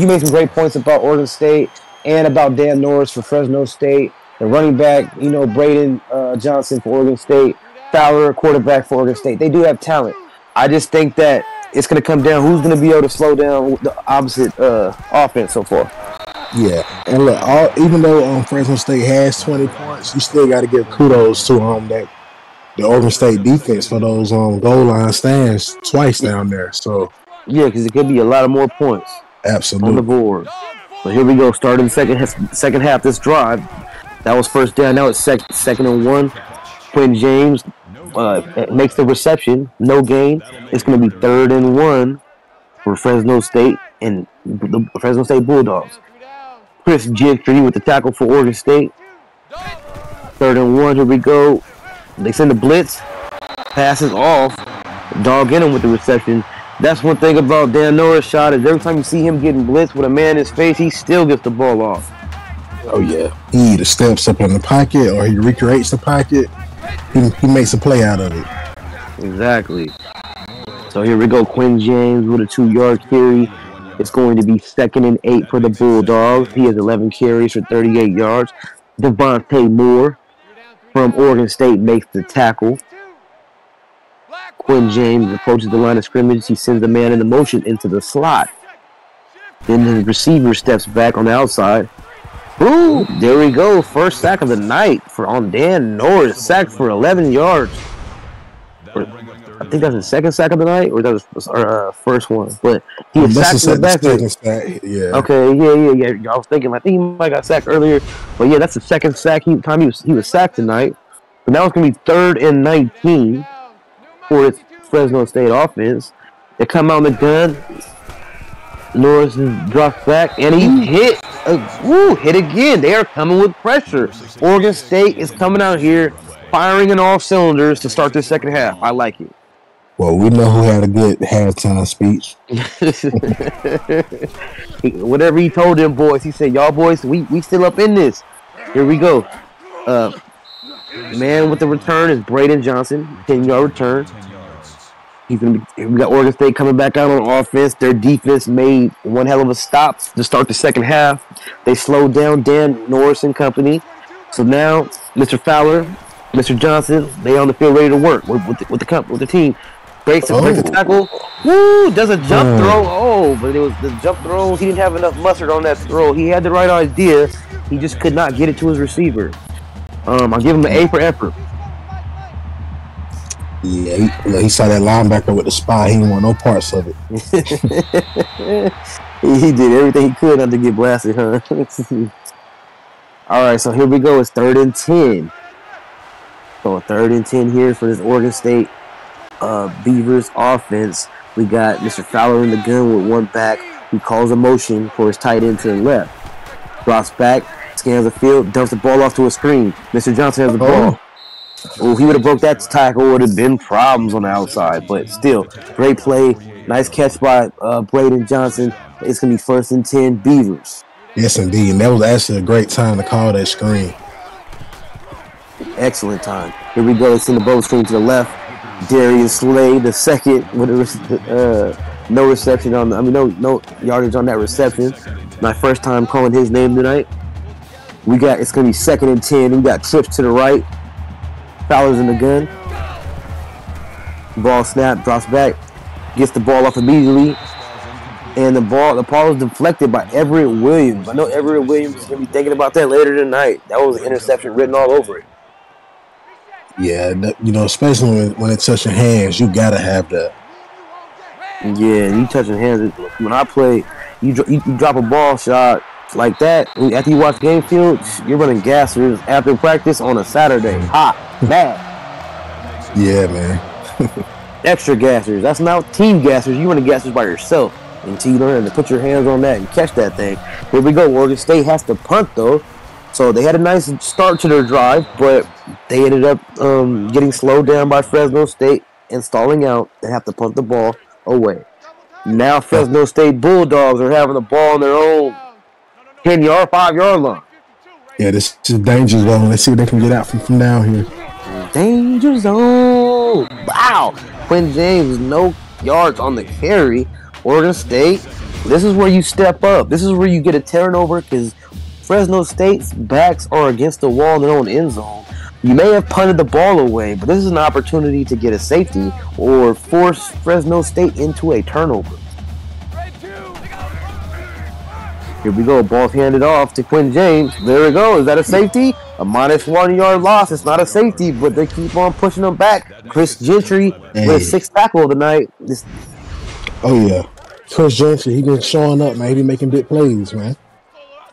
Speaker 1: made some great points about Oregon State and about Dan Norris for Fresno State, the running back, Braden Johnson for Oregon State, Fowler, quarterback for Oregon State. They do have talent. I just think that it's going to come down who's going to be able to slow down the opposite offense so far.
Speaker 2: Yeah, and look, even though Fresno State has 20 points, you still got to give kudos to the Oregon State defense for those goal line stands twice down there. So
Speaker 1: yeah, because it could be a lot of more points.
Speaker 2: Absolutely
Speaker 1: on the board. So here we go, starting second half. This drive, that was first down. Now it's second and 1. Quinn James makes the reception, no gain. It's going to be 3rd and 1 for Fresno State and the Fresno State Bulldogs. Chris Gentry with the tackle for Oregon State. 3rd and 1. Here we go. They send the blitz. Passes off. Dog in him with the reception. That's one thing about Dan Norris' shot is every time you see him getting blitzed with a man in his face, he still gets the ball off.
Speaker 2: Oh yeah, he either steps up in the pocket or he recreates the pocket. He makes a play out of it.
Speaker 1: Exactly. So here we go. Quinn James with a 2-yard carry. It's going to be 2nd and 8 for the Bulldogs. He has 11 carries for 38 yards. Devontae Moore from Oregon State makes the tackle. Quinn James approaches the line of scrimmage. He sends the man in the motion into the slot. Then the receiver steps back on the outside. Ooh, there we go. First sack of the night on Dan Norris. Sacked for 11 yards. I think that's the second sack of the night, or that was our first one. But he was sacked in the back.
Speaker 2: Yeah.
Speaker 1: Okay, yeah. I was thinking, I think he might got sacked earlier. But yeah, that's the second sack he was sacked tonight. But now it's going to be 3rd and 19 for the Fresno State offense. They come out in the gun. Norris drops back, and he hit Hit again. They are coming with pressure. Oregon State is coming out here, firing in all cylinders to start this second half. I like it.
Speaker 2: Well, we know who had a good halftime speech.
Speaker 1: Whatever he told them boys, he said, "Y'all boys, we still up in this. Here we go." Man with the return is Braden Johnson, 10-yard return. We got Oregon State coming back out on offense. Their defense made one hell of a stop to start the second half. They slowed down Dan Norris and company. So now Mr. Fowler, Mr. Johnson, they on the field ready to work with the team. Breaks the tackle. Woo! Does a jump throw. Oh, but it was the jump throw. He didn't have enough mustard on that throw. He had the right idea. He just could not get it to his receiver. I'll give him an A for effort.
Speaker 2: Yeah, he saw that linebacker with the spy. He didn't want no parts of it.
Speaker 1: He did everything he could not to get blasted, huh? All right, so here we go. It's 3rd and 10. So 3rd and 10 here for this Oregon State Beavers offense. We got Mr. Fowler in the gun with one back. He calls a motion for his tight end to the left. Drops back, scans the field, dumps the ball off to a screen. Mr. Johnson has the ball. Oh, he would have broke that tackle. Would have been problems on the outside. But still, great play. Nice catch by Braden Johnson. It's going to be 1st and 10 Beavers.
Speaker 2: Yes, indeed. And that was actually a great time to call that screen.
Speaker 1: Excellent time. Here we go. It's in the boat screen to the left. Darius Slade, the second, with no reception on. No yardage on that reception. My first time calling his name tonight. It's going to be 2nd and 10. We got trips to the right. Fowler's in the gun. Ball snap, drops back, gets the ball off immediately, and the ball is deflected by Everett Williams. I know Everett Williams is going to be thinking about that later tonight. That was an interception written all over it.
Speaker 2: Yeah, especially when it's touching hands, you gotta have that.
Speaker 1: Yeah, you touching hands. When I play, you drop a ball shot like that. After you watch game field, you're running gassers after practice on a Saturday. Hot, bad.
Speaker 2: Yeah, man.
Speaker 1: Extra gassers. That's not team gassers. You running gassers by yourself until you learn to put your hands on that and catch that thing. Here we go. Oregon State has to punt though. So they had a nice start to their drive, but they ended up getting slowed down by Fresno State and stalling out and have to punt the ball away. Now Fresno State Bulldogs are having the ball on their own 10-yard, 5-yard line.
Speaker 2: Yeah, this is danger zone. Let's see what they can get out from down here.
Speaker 1: Danger zone. Wow. Quinn James, no yards on the carry. Oregon State, this is where you step up. This is where you get a turnover because Fresno State's backs are against the wall in their own end zone. You may have punted the ball away, but this is an opportunity to get a safety or force Fresno State into a turnover. Here we go. Ball's handed off to Quinn James. There we go. Is that a safety? A -1-yard loss. It's not a safety, but they keep on pushing them back. Chris Gentry with 6th tackle of the night.
Speaker 2: Oh, yeah. Chris Gentry, he been showing up, man. He been making big plays, man.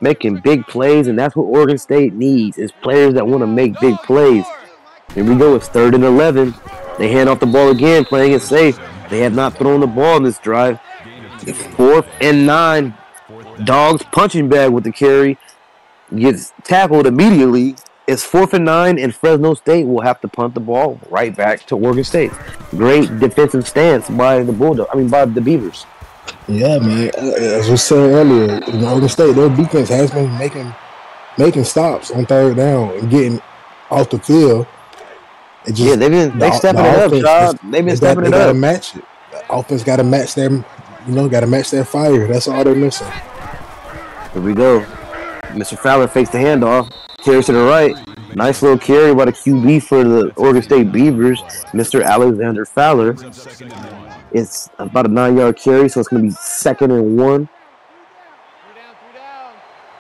Speaker 1: Making big plays, and that's what Oregon State needs, is players that want to make big plays. Here we go. It's 3rd and 11. They hand off the ball again, playing it safe. They have not thrown the ball in this drive. It's 4th and 9. Dogs punching bag with the carry. Gets tackled immediately. It's 4th and 9, and Fresno State will have to punt the ball right back to Oregon State. Great defensive stance by the by the Beavers.
Speaker 2: Yeah, man. As we said earlier, Oregon State, their defense has been making stops on 3rd down and getting off the field.
Speaker 1: They've been stepping it up, John. They've been stepping it up.
Speaker 2: They gotta match it. The offense got to match them. Got to match their fire. That's all they're missing.
Speaker 1: Here we go. Mr. Fowler fakes the handoff. Carries to the right. Nice little carry by the QB for the Oregon State Beavers, Mr. Alexander Fowler. It's about a 9-yard carry, so it's going to be 2nd and 1.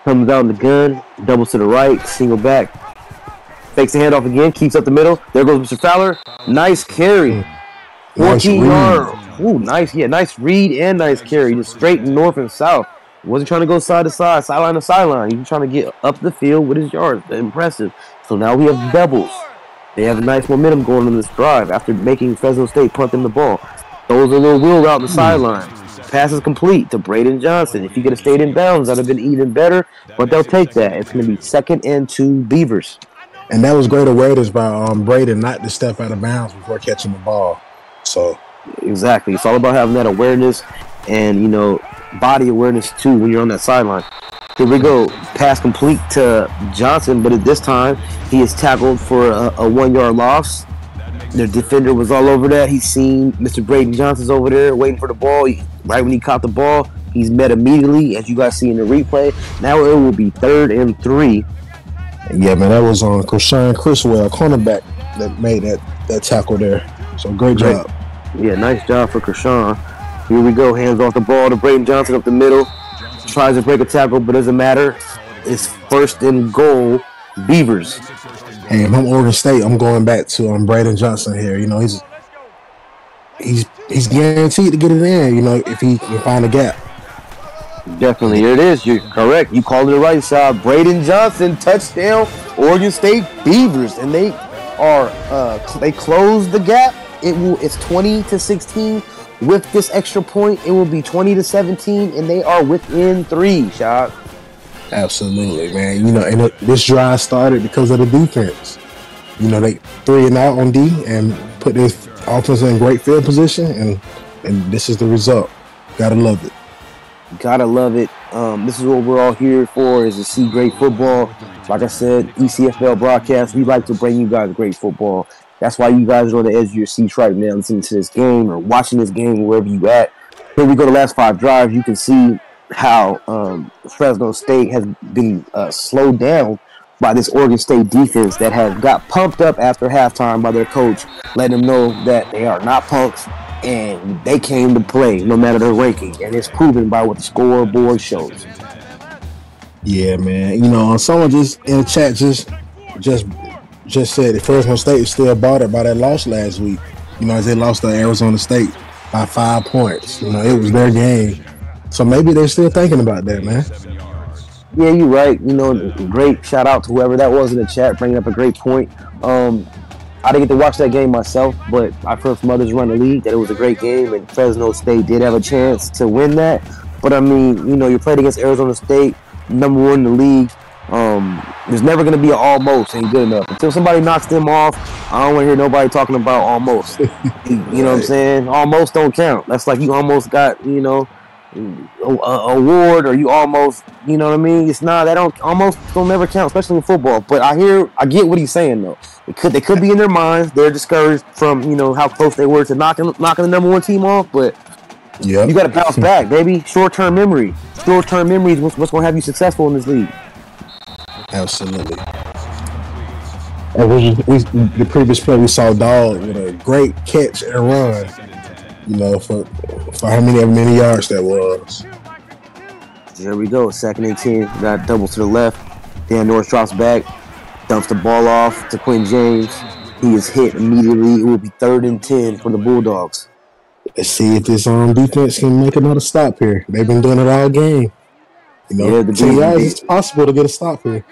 Speaker 1: Comes out in the gun, doubles to the right, single back. Fakes the handoff again, keeps up the middle. There goes Mr. Fowler. Nice carry. 14-yard. Ooh, nice. Yeah, nice read and nice carry. Just straight north and south. Wasn't trying to go side to side, sideline to sideline. He was trying to get up the field with his yards. Impressive. So now we have doubles. They have a nice momentum going on this drive after making Fresno State punt them the ball. Throws a little wheel out the sideline. pass is complete to Braden Johnson. If he could have stayed in bounds, that would have been even better, but they'll take that. It's going to be 2nd and 2 Beavers.
Speaker 2: And that was great awareness by Braden not to step out of bounds before catching the ball. So
Speaker 1: exactly. It's all about having that awareness and, you know, body awareness too when you're on that sideline. Here we go. Pass complete to Johnson, but at this time, he is tackled for a 1-yard loss. The defender was all over that. He's seen Mr. Braden Johnson's over there waiting for the ball. Right when he caught the ball, he's met immediately, as you guys see in the replay. Now it will be 3rd and 3.
Speaker 2: Yeah, man, that was on Krishan Criswell, cornerback, that made that tackle there. So great job.
Speaker 1: Yeah, nice job for Krishan. Here we go. Hands off the ball to Braden Johnson up the middle. Tries to break a tackle, but doesn't matter. It's 1st and goal, Beavers.
Speaker 2: Hey, if I'm Oregon State, I'm going back to Braden Johnson here. You know, he's guaranteed to get it in, you know, if he can find a gap.
Speaker 1: Definitely. Here it is. You're correct. You called it the right side. Braden Johnson, touchdown, Oregon State Beavers. And they are they closed the gap. It's 20-16. With this extra point, it will be 20-17, and they are within 3, Shot.
Speaker 2: Absolutely, man. You know, and this drive started because of the defense. You know, they 3 and out on D and put this offense in great field position, and this is the result. Gotta love it.
Speaker 1: Gotta love it. This is what we're all here for, is to see great football. Like I said, ECFL broadcast, we like to bring you guys great football. That's why you guys are on the edge of your seats right now listening to this game or watching this game wherever you at. Here we go, the last 5 drives. You can see how Fresno State has been slowed down by this Oregon State defense that has got pumped up after halftime by their coach, letting them know that they are not punks and they came to play no matter their ranking. And it's proven by what the scoreboard shows.
Speaker 2: Yeah, man. You know, someone just in the chat just said that Fresno State is still bothered by that loss last week. You know, as they lost to Arizona State by 5 points. You know, it was their game. So maybe they're still thinking about that, man.
Speaker 1: Yeah, you're right. You know, great shout out to whoever that was in the chat, bringing up a great point. I didn't get to watch that game myself, but I've heard from others around the league that it was a great game, and Fresno State did have a chance to win that. But, I mean, you know, you played against Arizona State, number 1 in the league. There's never going to be an almost ain't good enough. Until somebody knocks them off, I don't want to hear nobody talking about almost. You know what I'm saying? Almost don't count. That's like you almost got, you know, an award, or you almost, you know what I mean? It's not, that almost don't never count, especially in football. But I get what he's saying though. They could be in their minds. They're discouraged from, you know, how close they were to knocking the number 1 team off. But yeah, you got to bounce back, baby. Short-term memory. Short-term memory is what's going to have you successful in this league.
Speaker 2: Absolutely. And the previous play, we saw Dog with a great catch and run. You know, for how many yards that was.
Speaker 1: Here we go. 2nd and 10. Got double to the left. Dan Norris drops back, dumps the ball off to Quinn James. He is hit immediately. It will be 3rd and 10 for the Bulldogs.
Speaker 2: Let's see if this defense can make another stop here. They've been doing it all game. You know, it's possible to get a stop here.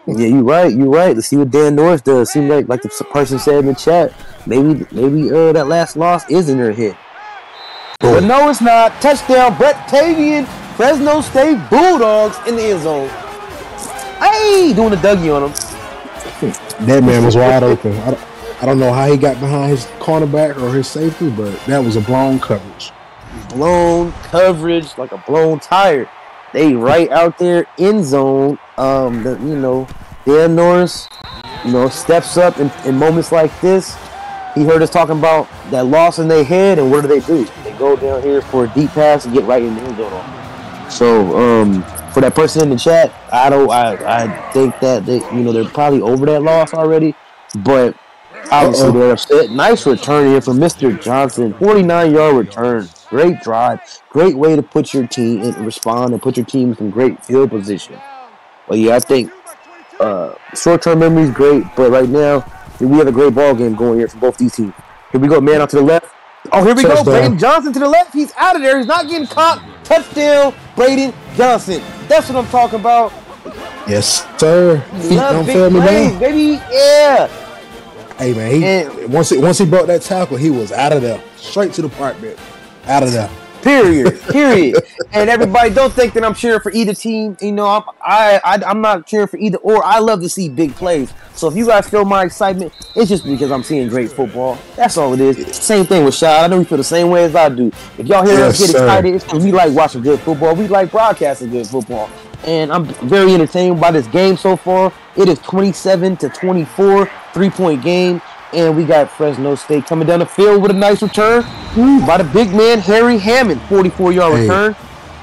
Speaker 1: Yeah, you're right. Let's see what Dan Norris does. Seems like the person said in the chat, maybe that last loss is in their hit. But no, it's not. Touchdown, Brett Tavian, Fresno State Bulldogs in the end zone. Hey, doing a Dougie on him.
Speaker 2: That man was wide open. I don't know how he got behind his cornerback or his safety, but that was a blown coverage.
Speaker 1: Blown coverage, like a blown tire. They right out there in zone. You know, Dan Norris, you know, steps up in moments like this. He heard us talking about that loss in their head, and what do? They go down here for a deep pass and get right in the end zone. So, for that person in the chat, I think that they're probably over that loss already, but obviously they're upset. Nice return here from Mr. Johnson, 49-yard return. Great drive, great way to put your team and respond and put your team in some great field position. But yeah, I think short-term memory is great, but right now we have a great ball game going here for both these teams. Here we go, man, out to the left. Oh, here we go, Braden Johnson to the left. He's out of there. He's not getting caught. Touchdown, Braden Johnson. That's what I'm talking about.
Speaker 2: Yes, sir. Feet
Speaker 1: don't fail me now, baby. Yeah.
Speaker 2: Hey, man, once he broke that tackle, he was out of there. Straight to the park, man. Out of there.
Speaker 1: Period. And everybody, don't think that I'm cheering for either team. You know, I'm not cheering for either or. I love to see big plays. So if you guys feel my excitement, it's just because I'm seeing great football. That's all it is. Same thing with Shad. I know you feel the same way as I do. If y'all hear us get excited, it's because we like watching good football. We like broadcasting good football. And I'm very entertained by this game so far. It is 27-24, 3-point game. And we got Fresno State coming down the field with a nice return by the big man, Harry Hammond, 44-yard return.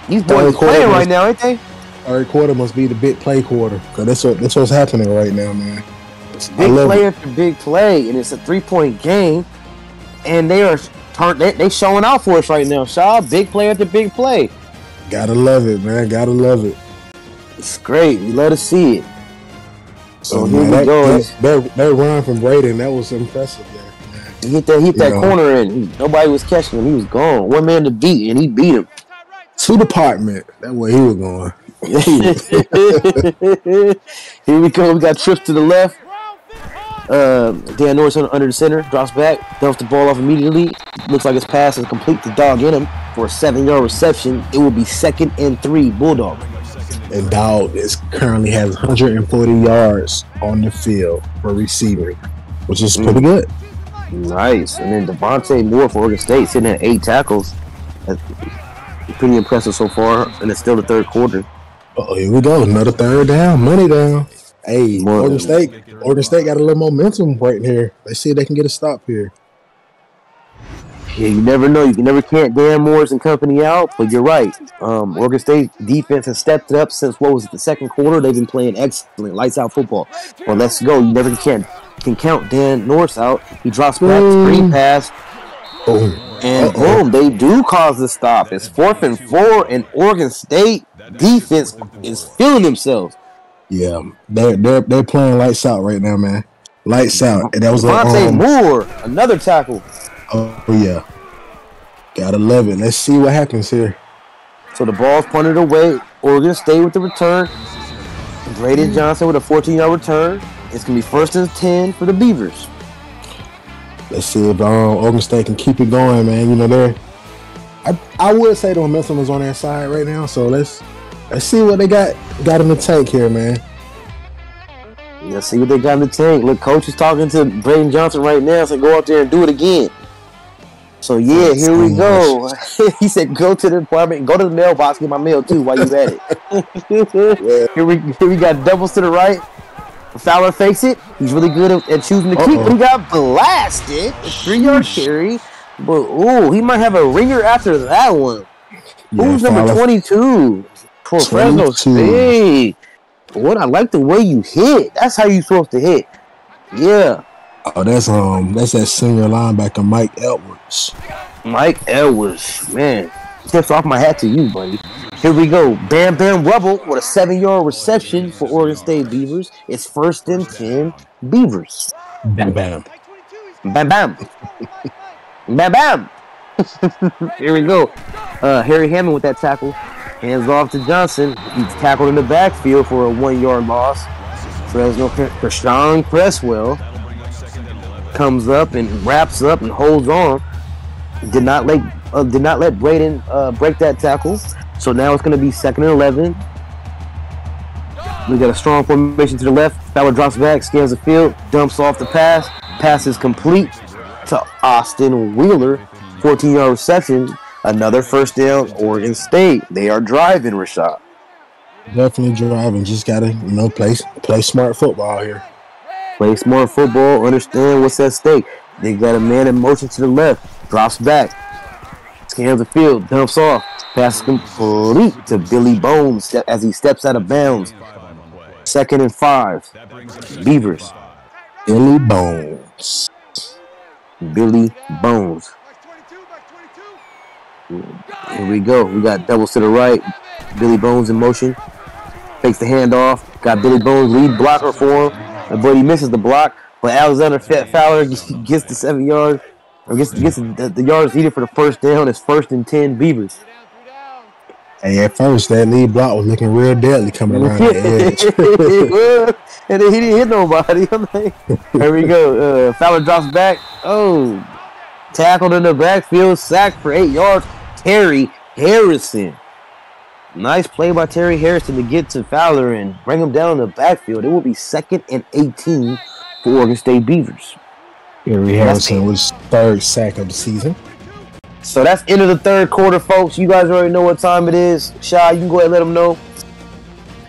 Speaker 1: These boys are playing right now, ain't they?
Speaker 2: Third quarter must be the big play quarter, because that's what's happening right now, man.
Speaker 1: Big play after big play, and it's a 3-point game, and they showing out for us right now, Shaw. Big play after big play.
Speaker 2: Gotta love it, man. Gotta love it.
Speaker 1: It's great. We love to see it. So here we
Speaker 2: go. That run from Braden, that was impressive there.
Speaker 1: He hit that corner in. Nobody was catching him. He was gone. One man to beat, and he beat him.
Speaker 2: To the department. That's where he was going.
Speaker 1: Here we go. We got trips to the left. Dan Norris under the center. Drops back. Dumps the ball off immediately. Looks like his pass is complete to Dog in him for a 7-yard reception. It will be 2nd and 3, Bulldog.
Speaker 2: And Dog currently has 140 yards on the field for receiving, which is pretty good.
Speaker 1: Nice. And then Devontae Moore for Oregon State sitting at 8 tackles. That's pretty impressive so far, and it's still the third quarter.
Speaker 2: Oh, here we go. Another third down. Money down. Hey, Oregon State got a little momentum right here. Let's see if they can get a stop here.
Speaker 1: Yeah, you never know. You can never count Dan Morris and company out, but you're right. Oregon State defense has stepped it up since, the second quarter. They've been playing excellent, lights out football. Well, let's go. You never can count Dan Norris out. He drops back, screen pass, and boom, they do cause the stop. It's 4th and 4, and Oregon State defense is feeling themselves.
Speaker 2: Yeah, they're playing lights out right now, man. Lights out. And that was
Speaker 1: Devontae Moore, another tackle.
Speaker 2: Oh, yeah. Gotta love it. Let's see what happens here.
Speaker 1: So the ball's punted away. Oregon State with the return. Braden Johnson with a 14-yard return. It's going to be 1st and 10 for the Beavers.
Speaker 2: Let's see if Oregon State can keep it going, man. You know, I would say the momentum is on their side right now. So let's see what they got in the tank here, man.
Speaker 1: Let's see what they got in the tank. Look, coach is talking to Braden Johnson right now. So go out there and do it again. So, yeah, here we go. He said, go to the department and go to the mailbox, get my mail, too, while you at it. Here we got doubles to the right. Fowler fakes it. He's really good at choosing to keep, but he got blasted. A 3-yard carry. But, he might have a ringer after that one.
Speaker 2: Yeah,
Speaker 1: who's number 22 for Fresno State? What? I like the way you hit. That's how you're supposed to hit. Yeah.
Speaker 2: Oh, that's that senior linebacker, Mike Edwards.
Speaker 1: Mike Edwards, man. Tips off my hat to you, buddy. Here we go. Bam Bam Rubble with a 7-yard reception for Oregon State Beavers. It's 1st and 10 Beavers.
Speaker 2: Bam Bam.
Speaker 1: Bam Bam. Bam Bam. Here we go. Harry Hammond with that tackle. Hands off to Johnson. He's tackled in the backfield for a 1-yard loss. Fresno Krishan Cresswell comes up and wraps up and holds on. Did not let Braden break that tackle. So now it's going to be 2nd and 11. We got a strong formation to the left. Fowler drops back, scans the field, dumps off the pass. Pass is complete to Austin Wheeler. 14-yard reception. Another 1st down, Oregon State. They are driving, Rashad.
Speaker 2: Definitely driving. Just got to, play smart football here.
Speaker 1: Play smart football, understand what's at stake. They got a man in motion to the left, drops back, scans the field, dumps off, pass complete to Billy Bones as he steps out of bounds. 2nd and 5, Beavers.
Speaker 2: Billy Bones.
Speaker 1: Billy Bones. Here we go. We got doubles to the right. Billy Bones in motion. Fakes the handoff. Got Billy Bones lead blocker for him. But he misses the block. But Alexander Fowler gets the 7 yards. Or gets the yards needed for the 1st down. It's 1st and 10 Beavers.
Speaker 2: Hey, at first, that lead block was looking real deadly coming around the
Speaker 1: edge. And then he didn't hit nobody. There we go. Fowler drops back. Oh. Tackled in the backfield. Sacked for 8 yards. Terry Harrison. Nice play by Terry Harrison to get to Fowler and bring him down in the backfield. It will be 2nd and 18 for Oregon State Beavers.
Speaker 2: Terry Harrison was 3rd sack of the season.
Speaker 1: So that's end of the 3rd quarter, folks. You guys already know what time it is. Shy, you can go ahead and let them know.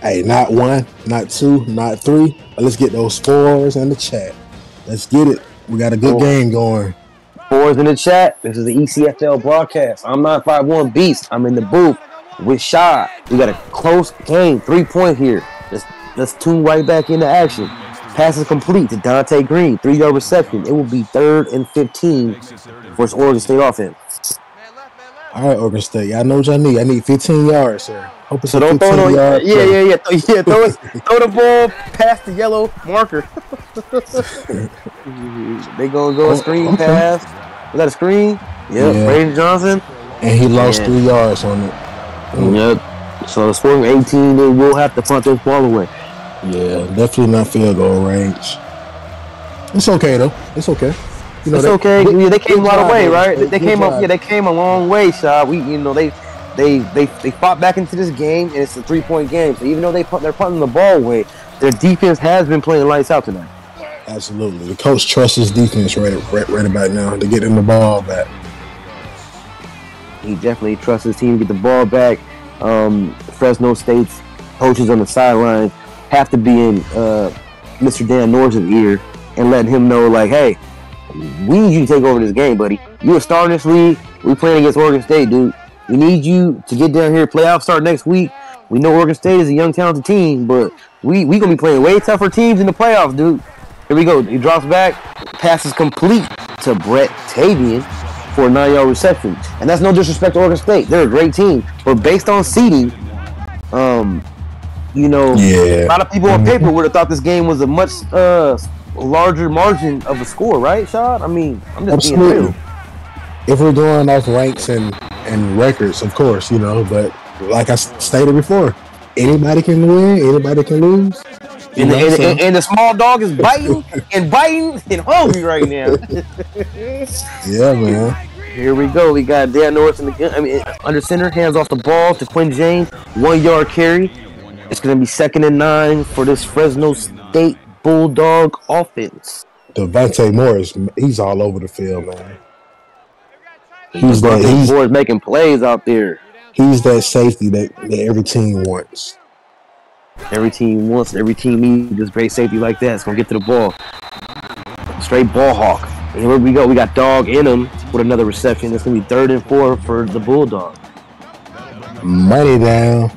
Speaker 2: Hey, not 1, not 2, not 3. Let's get those scores in the chat. Let's get it. We got a good game going.
Speaker 1: Scores in the chat. This is the ECFL broadcast. I'm 951 Beast. I'm in the booth with Shy. We got a close game, 3-point here. Let's tune right back into action. Passes complete to Dante Green, 3-yard reception. It will be 3rd and 15 for his Oregon State offense.
Speaker 2: All right, Oregon State. I know what y'all need. I need 15 yards, sir. Hope it's
Speaker 1: so don't throw no. Yeah. Throw the ball past the yellow marker. They gonna go a screen pass. Was that a screen? Yep. Yeah. Braden Johnson.
Speaker 2: And he lost 3 yards on it.
Speaker 1: Yep. So the scoring 18, they will have to punt this ball away.
Speaker 2: Yeah, definitely not field goal range. It's okay though. It's okay.
Speaker 1: You know, it's okay. They came a lot of way, right? They came up. Yeah, they came a long way, Shah. They fought back into this game, and it's a 3-point game. So even though they're punting the ball away, their defense has been playing lights out tonight.
Speaker 2: Absolutely, the coach trusts his defense right about now to get him the ball back.
Speaker 1: He definitely trusts his team to get the ball back. Fresno State's coaches on the sidelines have to be in Mr. Dan Norris' ear and letting him know, like, hey, we need you to take over this game, buddy. You a star in this league. We playing against Oregon State, dude. We need you to get down here. Playoffs start next week. We know Oregon State is a young, talented team, but we gonna be playing way tougher teams in the playoffs, dude. Here we go. He drops back. Pass is complete to Brett Tavian for a 9-yard reception. And that's no disrespect to Oregon State. They're a great team. But based on seeding, a lot of people on paper would have thought this game was a much larger margin of a score, right, Shad? I mean, I'm just being real.
Speaker 2: If we're going off ranks and records, of course, but like I stated before, anybody can win, anybody can lose.
Speaker 1: And the small dog is biting and hungry right now.
Speaker 2: Yeah, man.
Speaker 1: Here we go. We got Dan Norris under center, hands off the ball to Quinn James, 1-yard carry. It's going to be 2nd and 9 for this Fresno State Bulldog offense.
Speaker 2: Devontae Morris, he's all over the field, man.
Speaker 1: He's making plays out there.
Speaker 2: He's that safety that every team wants.
Speaker 1: Every team needs this great safety like that. It's going to get to the ball. Straight ball hawk. And here we go. We got Dog in him with another reception. It's going to be 3rd and 4 for the Bulldog.
Speaker 2: Money down.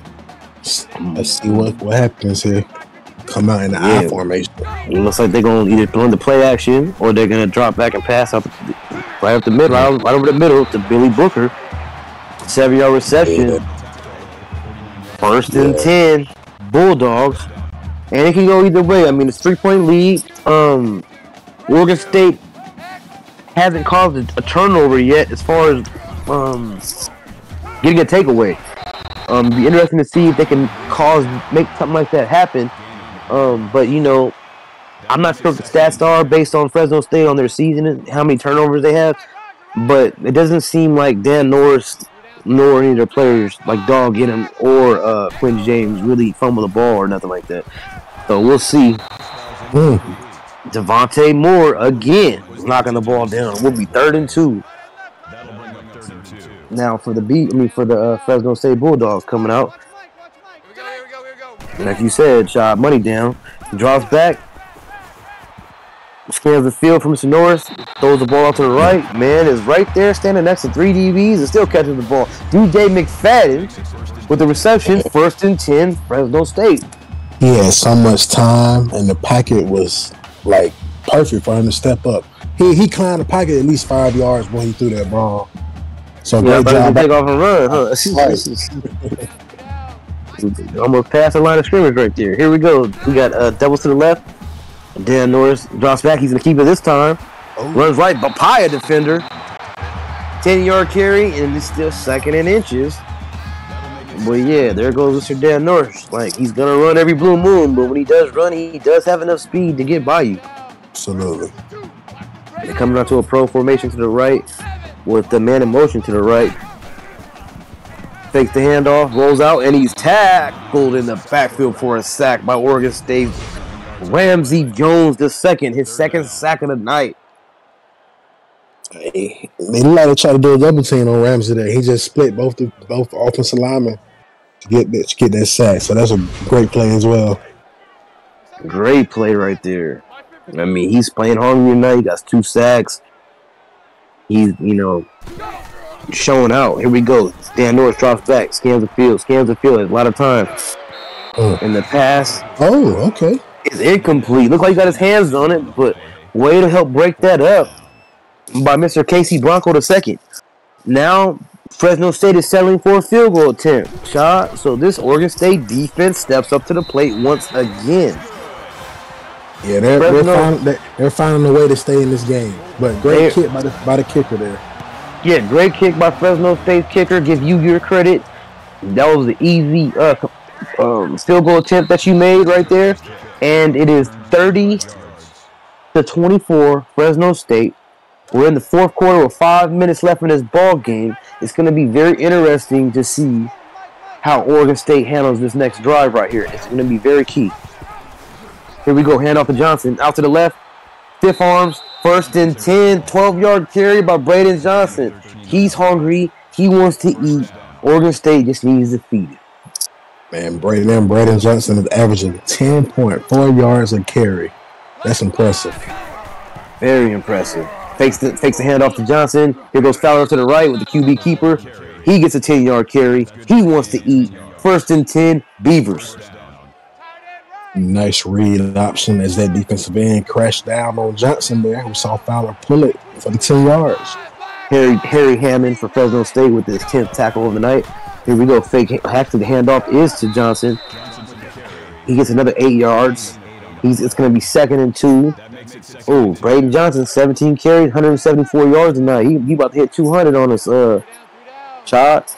Speaker 2: Let's see what happens here. Come out in the I formation.
Speaker 1: It looks like they're going to either run the play action or they're going to drop back and pass out right up the middle, right over the middle to Billy Booker. 7-yard reception. Yeah. 1st and 10. Bulldogs. And it can go either way. I mean, it's 3-point lead. Oregon State hasn't caused a turnover yet as far as getting a takeaway. Be interesting to see if they can make something like that happen. But I'm not sure what the stats are based on Fresno State on their season and how many turnovers they have. But it doesn't seem like Dan Norris nor any of their players like Dog in him or Quinn James really fumble the ball or nothing like that. So we'll see. Devontae Moore again knocking the ball down. We'll be 3rd and 2. Now for the Fresno State Bulldogs coming out. Like you said, shot money down. Drops back. Scans the field from Mr. Norris. Throws the ball out to the right. Man is right there standing next to 3 DBs and still catching the ball. DJ McFadden with the reception. 1st and 10, Fresno State.
Speaker 2: He had so much time and the pocket was like perfect for him to step up. He climbed the pocket at least 5 yards when he threw that ball. So great job.
Speaker 1: Take off and run, huh? Almost past the line of scrimmage right there. Here we go. We got doubles to the left. Dan Norris drops back. He's going to keep it this time. Runs right. Papaya defender. 10-yard carry, and it's still 2nd and inches. But yeah, there goes Mr. Dan Norris. Like, he's going to run every blue moon, but when he does run, he does have enough speed to get by you.
Speaker 2: Absolutely.
Speaker 1: They're coming out to a pro formation to the right with the man in motion to the right. Fakes the handoff, rolls out, and he's tackled in the backfield for a sack by Oregon State. Ramsey Jones II, his second sack of the night.
Speaker 2: They like to try to do a double team on Ramsey there. He just split both offensive linemen to get that sack. So that's a great play as well.
Speaker 1: Great play right there. I mean, he's playing hungry tonight. He got 2 sacks. He's, showing out. Here we go. Dan Norris drops back, scans the field a lot of time. And the pass.
Speaker 2: Oh, okay.
Speaker 1: Is incomplete. Looks like he got his hands on it, but way to help break that up by Mr. Casey Bronco II. Now, Fresno State is settling for a field goal attempt. So this Oregon State defense steps up to the plate once again.
Speaker 2: Yeah, they're finding a way to stay in this game. But great kick by the kicker there.
Speaker 1: Yeah, great kick by Fresno State's kicker. Give you your credit. That was the easy field goal attempt that you made right there. And it is 30-24, Fresno State. We're in the fourth quarter with 5 minutes left in this ball game. It's going to be very interesting to see how Oregon State handles this next drive right here. It's going to be very key. Here we go, hand off to Johnson. Out to the left. Stiff arms. 1st and 10. 12-yard carry by Braden Johnson. He's hungry. He wants to eat. Oregon State just needs to feed it.
Speaker 2: Man, Braden Johnson is averaging 10.4 yards a carry. That's impressive.
Speaker 1: Very impressive. Fakes the handoff to Johnson. Here goes Fowler to the right with the QB keeper. He gets a 10-yard carry. He wants to eat. 1st and 10, Beavers.
Speaker 2: Nice read option as that defensive end crashed down on Johnson there. We saw Fowler pull it for the 10 yards.
Speaker 1: Harry Hammond for Fresno State with his 10th tackle of the night. Here we go. Fake hack to the handoff is to Johnson. He gets another 8 yards. It's going to be 2nd and 2. Oh, Braden Johnson, 17 carries, 174 yards tonight. He about to hit 200 on his shot.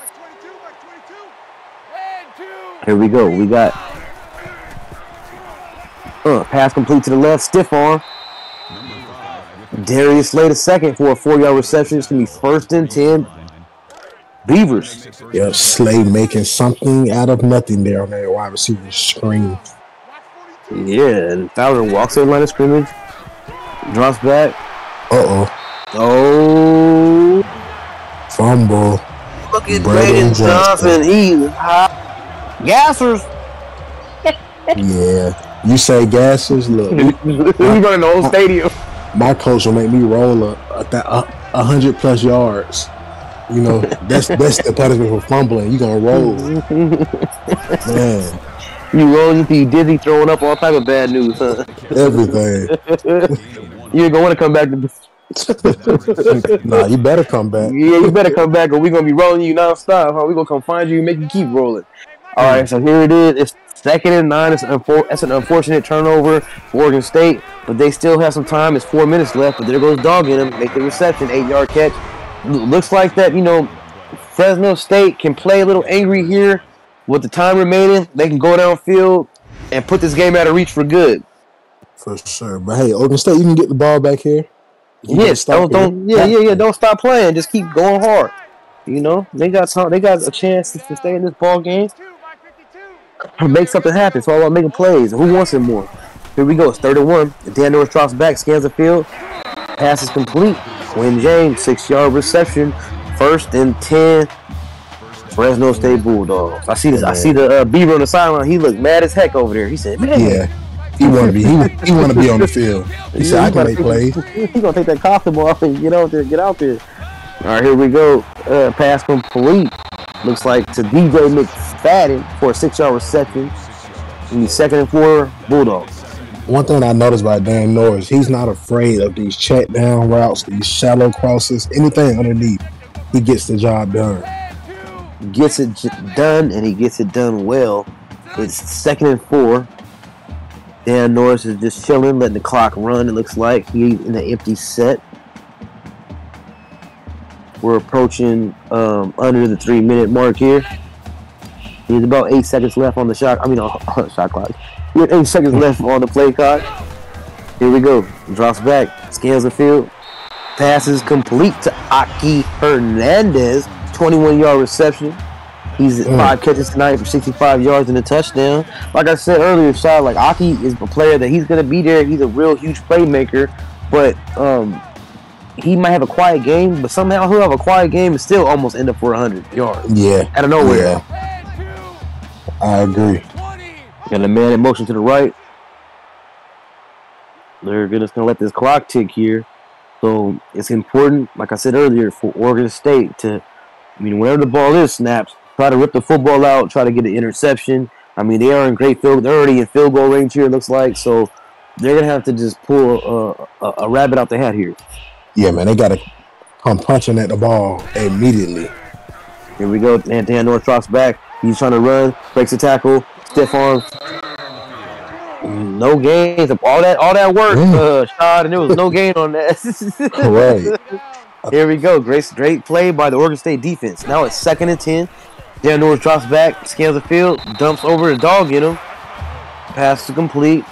Speaker 1: Here we go. We got pass complete to the left, stiff arm. Darius Slade II for a 4-yard reception. It's going to be 1st and 10. Beavers.
Speaker 2: Yep, Slade making something out of nothing there on that wide receiver screen.
Speaker 1: Yeah, and Fowler walks in line of scrimmage, drops back.
Speaker 2: Oh. Fumble.
Speaker 1: Look at Braden Johnson. He's hot. Gassers.
Speaker 2: Yeah. You say gassers? Look.
Speaker 1: We running the whole stadium.
Speaker 2: My coach will make me roll 100+ yards. That's the punishment for fumbling. You gonna roll. Man.
Speaker 1: You rolling until you dizzy, throwing up all type of bad news, huh?
Speaker 2: Everything.
Speaker 1: You ain't gonna want to come back.
Speaker 2: Nah, you better come back.
Speaker 1: Yeah, you better come back, or we're gonna be rolling you nonstop. Huh? We're gonna come find you and make you keep rolling. All right, so here it is. It's 2nd and 9. It's an unfortunate turnover for Oregon State, but they still have some time. It's 4 minutes left, but there goes Dog in him. Make the reception, 8-yard catch. Looks like that, Fresno State can play a little angry here. With the time remaining, they can go downfield and put this game out of reach for good.
Speaker 2: For sure. But hey, Oregon State, you can get the ball back here.
Speaker 1: Yes, don't stop playing. Just keep going hard. They got a chance to stay in this ball game. Make something happen. It's all about making plays. Who wants it more? Here we go. It's 3rd and 1. Dan Norris drops back, scans the field. Pass is complete. Quinn James, 6-yard reception. 1st and 10. Fresno State Bulldogs. I see the Beaver on the sideline. He looked mad as heck over there. He said, "Man,
Speaker 2: yeah, he want to be on the field." He said, "I can make plays."
Speaker 1: He's gonna take that costume off and get out there. All right, here we go. Pass complete. Looks like to DJ McFadden for a 6-yard reception. And the 2nd and 4 Bulldogs.
Speaker 2: One thing I noticed about Dan Norris, he's not afraid of these check down routes, these shallow crosses, anything underneath. He gets the job done.
Speaker 1: Gets it done, and he gets it done well. It's 2nd and 4. Dan Norris is just chilling, letting the clock run. It looks like he's in an empty set. We're approaching under the 3-minute mark here. There's about 8 seconds left on the shot. Shot clock. We have 8 seconds left on the play clock. Here we go. Drops back, scans the field. Passes complete to Aki Hernandez. 21-yard reception. He's at 5 catches tonight for 65 yards and a touchdown. Like I said earlier, Shad, like Aki is a player that he's going to be there. He's a real huge playmaker, but he might have a quiet game, but somehow he'll have a quiet game and still almost end up for 100 yards.
Speaker 2: Yeah.
Speaker 1: Out of nowhere.
Speaker 2: Yeah. I agree.
Speaker 1: Got a man in motion to the right. They're just going to let this clock tick here. So it's important, like I said earlier, for Oregon State to, whenever the ball is snapped, try to rip the football out, try to get an interception. They are in great field. They're already in field goal range here, it looks like. So they're going to have to just pull a rabbit out the hat here.
Speaker 2: Yeah, man, they got to come punching at the ball immediately.
Speaker 1: Here we go. Dan North drops back. He's trying to run, breaks the tackle, stiff arm. No gains. All that work, Shad, and there was no gain on that.
Speaker 2: Right.
Speaker 1: Here we go. Great play by the Oregon State defense. Now it's 2nd and 10. Dan Norris drops back, scans the field, dumps over the dog in him. Pass to complete.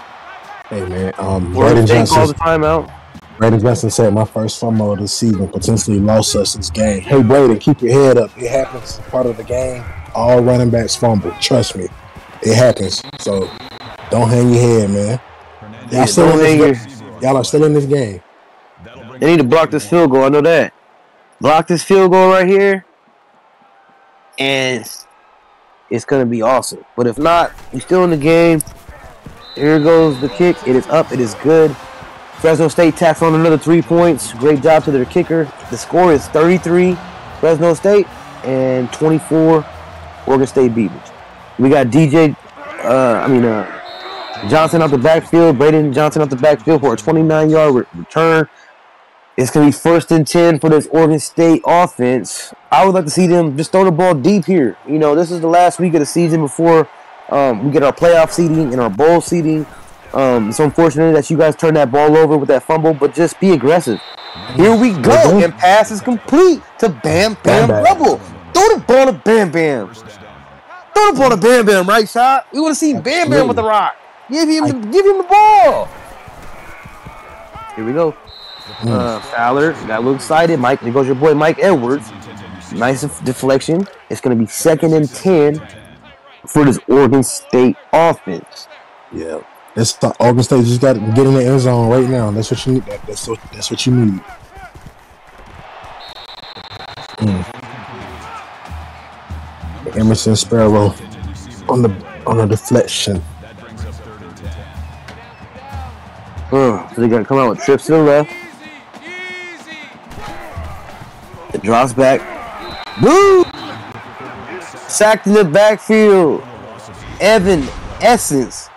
Speaker 2: Hey, man.
Speaker 1: Oregon State calls a timeout.
Speaker 2: Braden Johnson said, my first fumble of the season potentially lost us this game. Hey, Braden, keep your head up. It happens. It's part of the game. All running backs fumble. Trust me. It happens. So don't hang your head, man. Y'all are still in this game.
Speaker 1: They need to block this field goal. I know that. Block this field goal right here, and it's going to be awesome. But if not, you're still in the game. Here goes the kick. It is up. It is good. Fresno State tacks on another 3 points. Great job to their kicker. The score is 33 Fresno State and 24 Oregon State Beavers. We got Johnson out the backfield. Braden Johnson out the backfield for a 29-yard return. It's going to be 1st and 10 for this Oregon State offense. I would like to see them just throw the ball deep here. This is the last week of the season before we get our playoff seeding and our bowl seeding. It's unfortunate that you guys turned that ball over with that fumble, but just be aggressive. Here we go, and pass is complete to Bam Bam Rubble. Throw the ball to Bam Bam. Throw the ball to Bam Bam, right, Shot? We want to see Bam Bam with the rock. Give him the ball. Here we go. Fowler got a little excited. There goes your boy Mike Edwards. Nice deflection. It's going to be 2nd and 10 for this Oregon State offense.
Speaker 2: Yeah. Oregon State just got to get in the end zone right now. That's what you need. That's what you need. Emerson Sparrow on the deflection.
Speaker 1: So they got to come out with trips to the left. It drops back. Woo! Sacked in the backfield. Evan Essence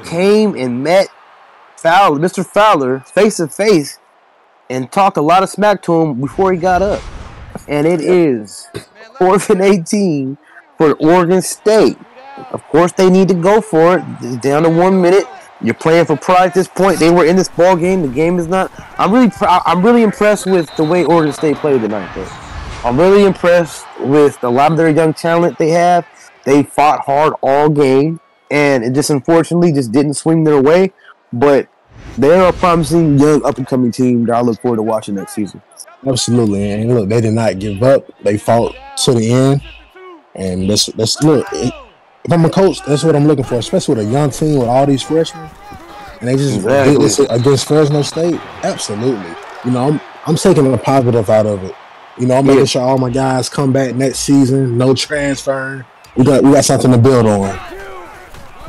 Speaker 1: came and met Mr. Fowler face to face and talked a lot of smack to him before he got up. And it is 4th and 18 for Oregon State. Of course, they need to go for it. It's down to 1 minute. You're playing for pride at this point. They were in this ball game. The game is not. I'm really impressed with the way Oregon State played tonight, though. I'm really impressed with a lot of their young talent they have. They fought hard all game, and it just unfortunately just didn't swing their way. But they're a promising young up-and-coming team that I look forward to watching next season.
Speaker 2: Absolutely, and look, they did not give up. They fought to the end, and let's look. If I'm a coach, that's what I'm looking for, especially with a young team with all these freshmen, and they just did this against Fresno State. Absolutely, I'm taking a positive out of it. I'm making sure all my guys come back next season. No transferring. We got something to build on.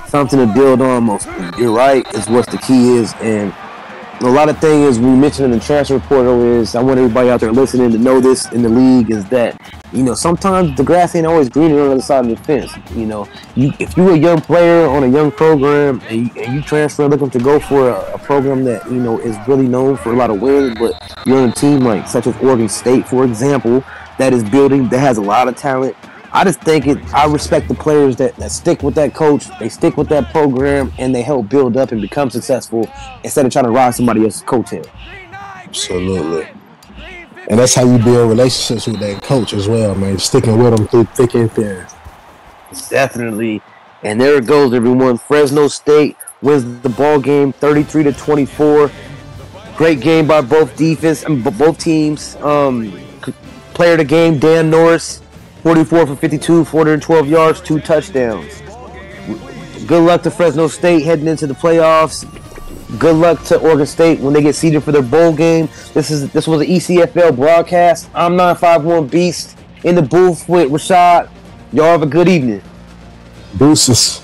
Speaker 1: Something to build on. You're right. Is what the key is, and a lot of things we mentioned in the transfer portal is I want everybody out there listening to know this in the league is that sometimes the grass ain't always greener on the other side of the fence. If you're a young player on a young program and you transfer looking to go for a program that is really known for a lot of wins, but you're on a team like such as Oregon State, for example, that is building, that has a lot of talent. I just think I respect the players that stick with that coach, they stick with that program, and they help build up and become successful instead of trying to ride somebody else's coattail.
Speaker 2: Absolutely. And that's how you build relationships with that coach as well, man. Sticking with them through thick and thin.
Speaker 1: Definitely. And there it goes, everyone. Fresno State wins the ball game 33-24. Great game by both both teams. Player of the game, Dan Norris. 44 for 52, 412 yards, 2 touchdowns. Good luck to Fresno State heading into the playoffs. Good luck to Oregon State when they get seeded for their bowl game. This was an ECFL broadcast. I'm 951 Beast in the booth with Rashad. Y'all have a good evening.
Speaker 2: Deuces.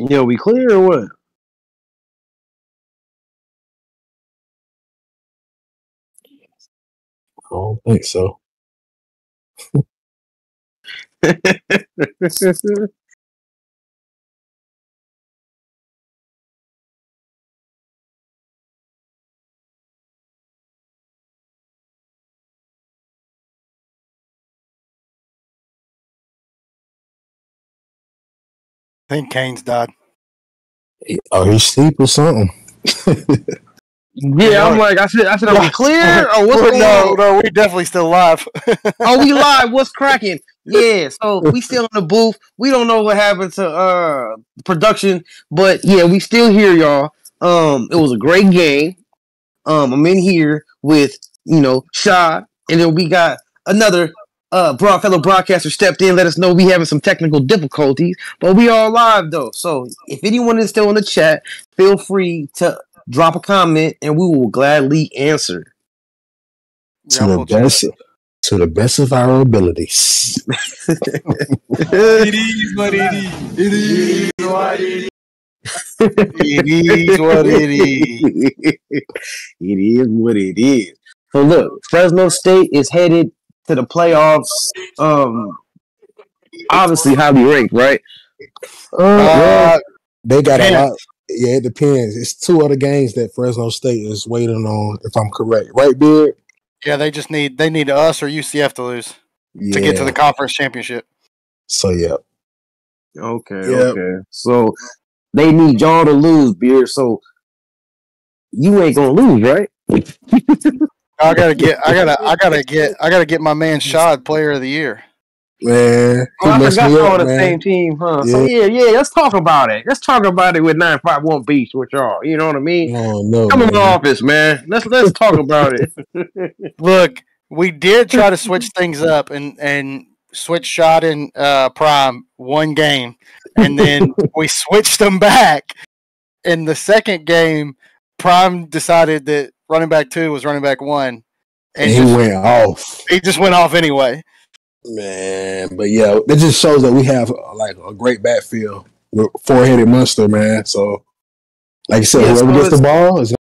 Speaker 1: Yo, we clear or what?
Speaker 2: I don't think so.
Speaker 3: I think Kane's died.
Speaker 2: Oh, he's asleep or something.
Speaker 1: Yeah, I'm like, I said, are we clear or what's going on?
Speaker 3: No, we're definitely still live.
Speaker 1: Oh, we live. What's cracking? Yeah, so we still in the booth. We don't know what happened to production, but yeah, we still here, y'all. It was a great game. I'm in here with Shad, and then we got another fellow broadcaster stepped in, let us know we having some technical difficulties, but we all live though. So if anyone is still in the chat, feel free to drop a comment, and we will gladly answer.
Speaker 2: To the best of our abilities.
Speaker 3: It is what it is. It is what it is. It is what it is.
Speaker 1: It is what it is. So look, Fresno State is headed to the playoffs. Obviously highly ranked, right?
Speaker 2: They got a lot. Yeah, it depends. It's 2 other games that Fresno State is waiting on, if I'm correct. Right, Beard?
Speaker 3: Yeah, they need us or UCF to lose to get to the conference championship.
Speaker 2: So yeah.
Speaker 1: Okay. So they need y'all to lose, Beard. So you ain't gonna lose, right?
Speaker 3: I gotta get my man Shad Player of the Year.
Speaker 2: Man,
Speaker 1: I forgot y'all on the same team, huh? Yeah. So yeah, let's talk about it. Let's talk about it with 951 Beast with y'all. You know what I mean?
Speaker 2: Oh no.
Speaker 1: Come in the office, man. Let's talk about it.
Speaker 3: Look, we did try to switch things up and switch Shad in Prime one game, and then we switched them back. In the second game, Prime decided that running back 2 was running back 1.
Speaker 2: And he went off.
Speaker 3: He just went off anyway.
Speaker 2: Man, but yeah, it just shows that we have like a great backfield with 4-headed monster, man. So, like I said, whoever gets the ball is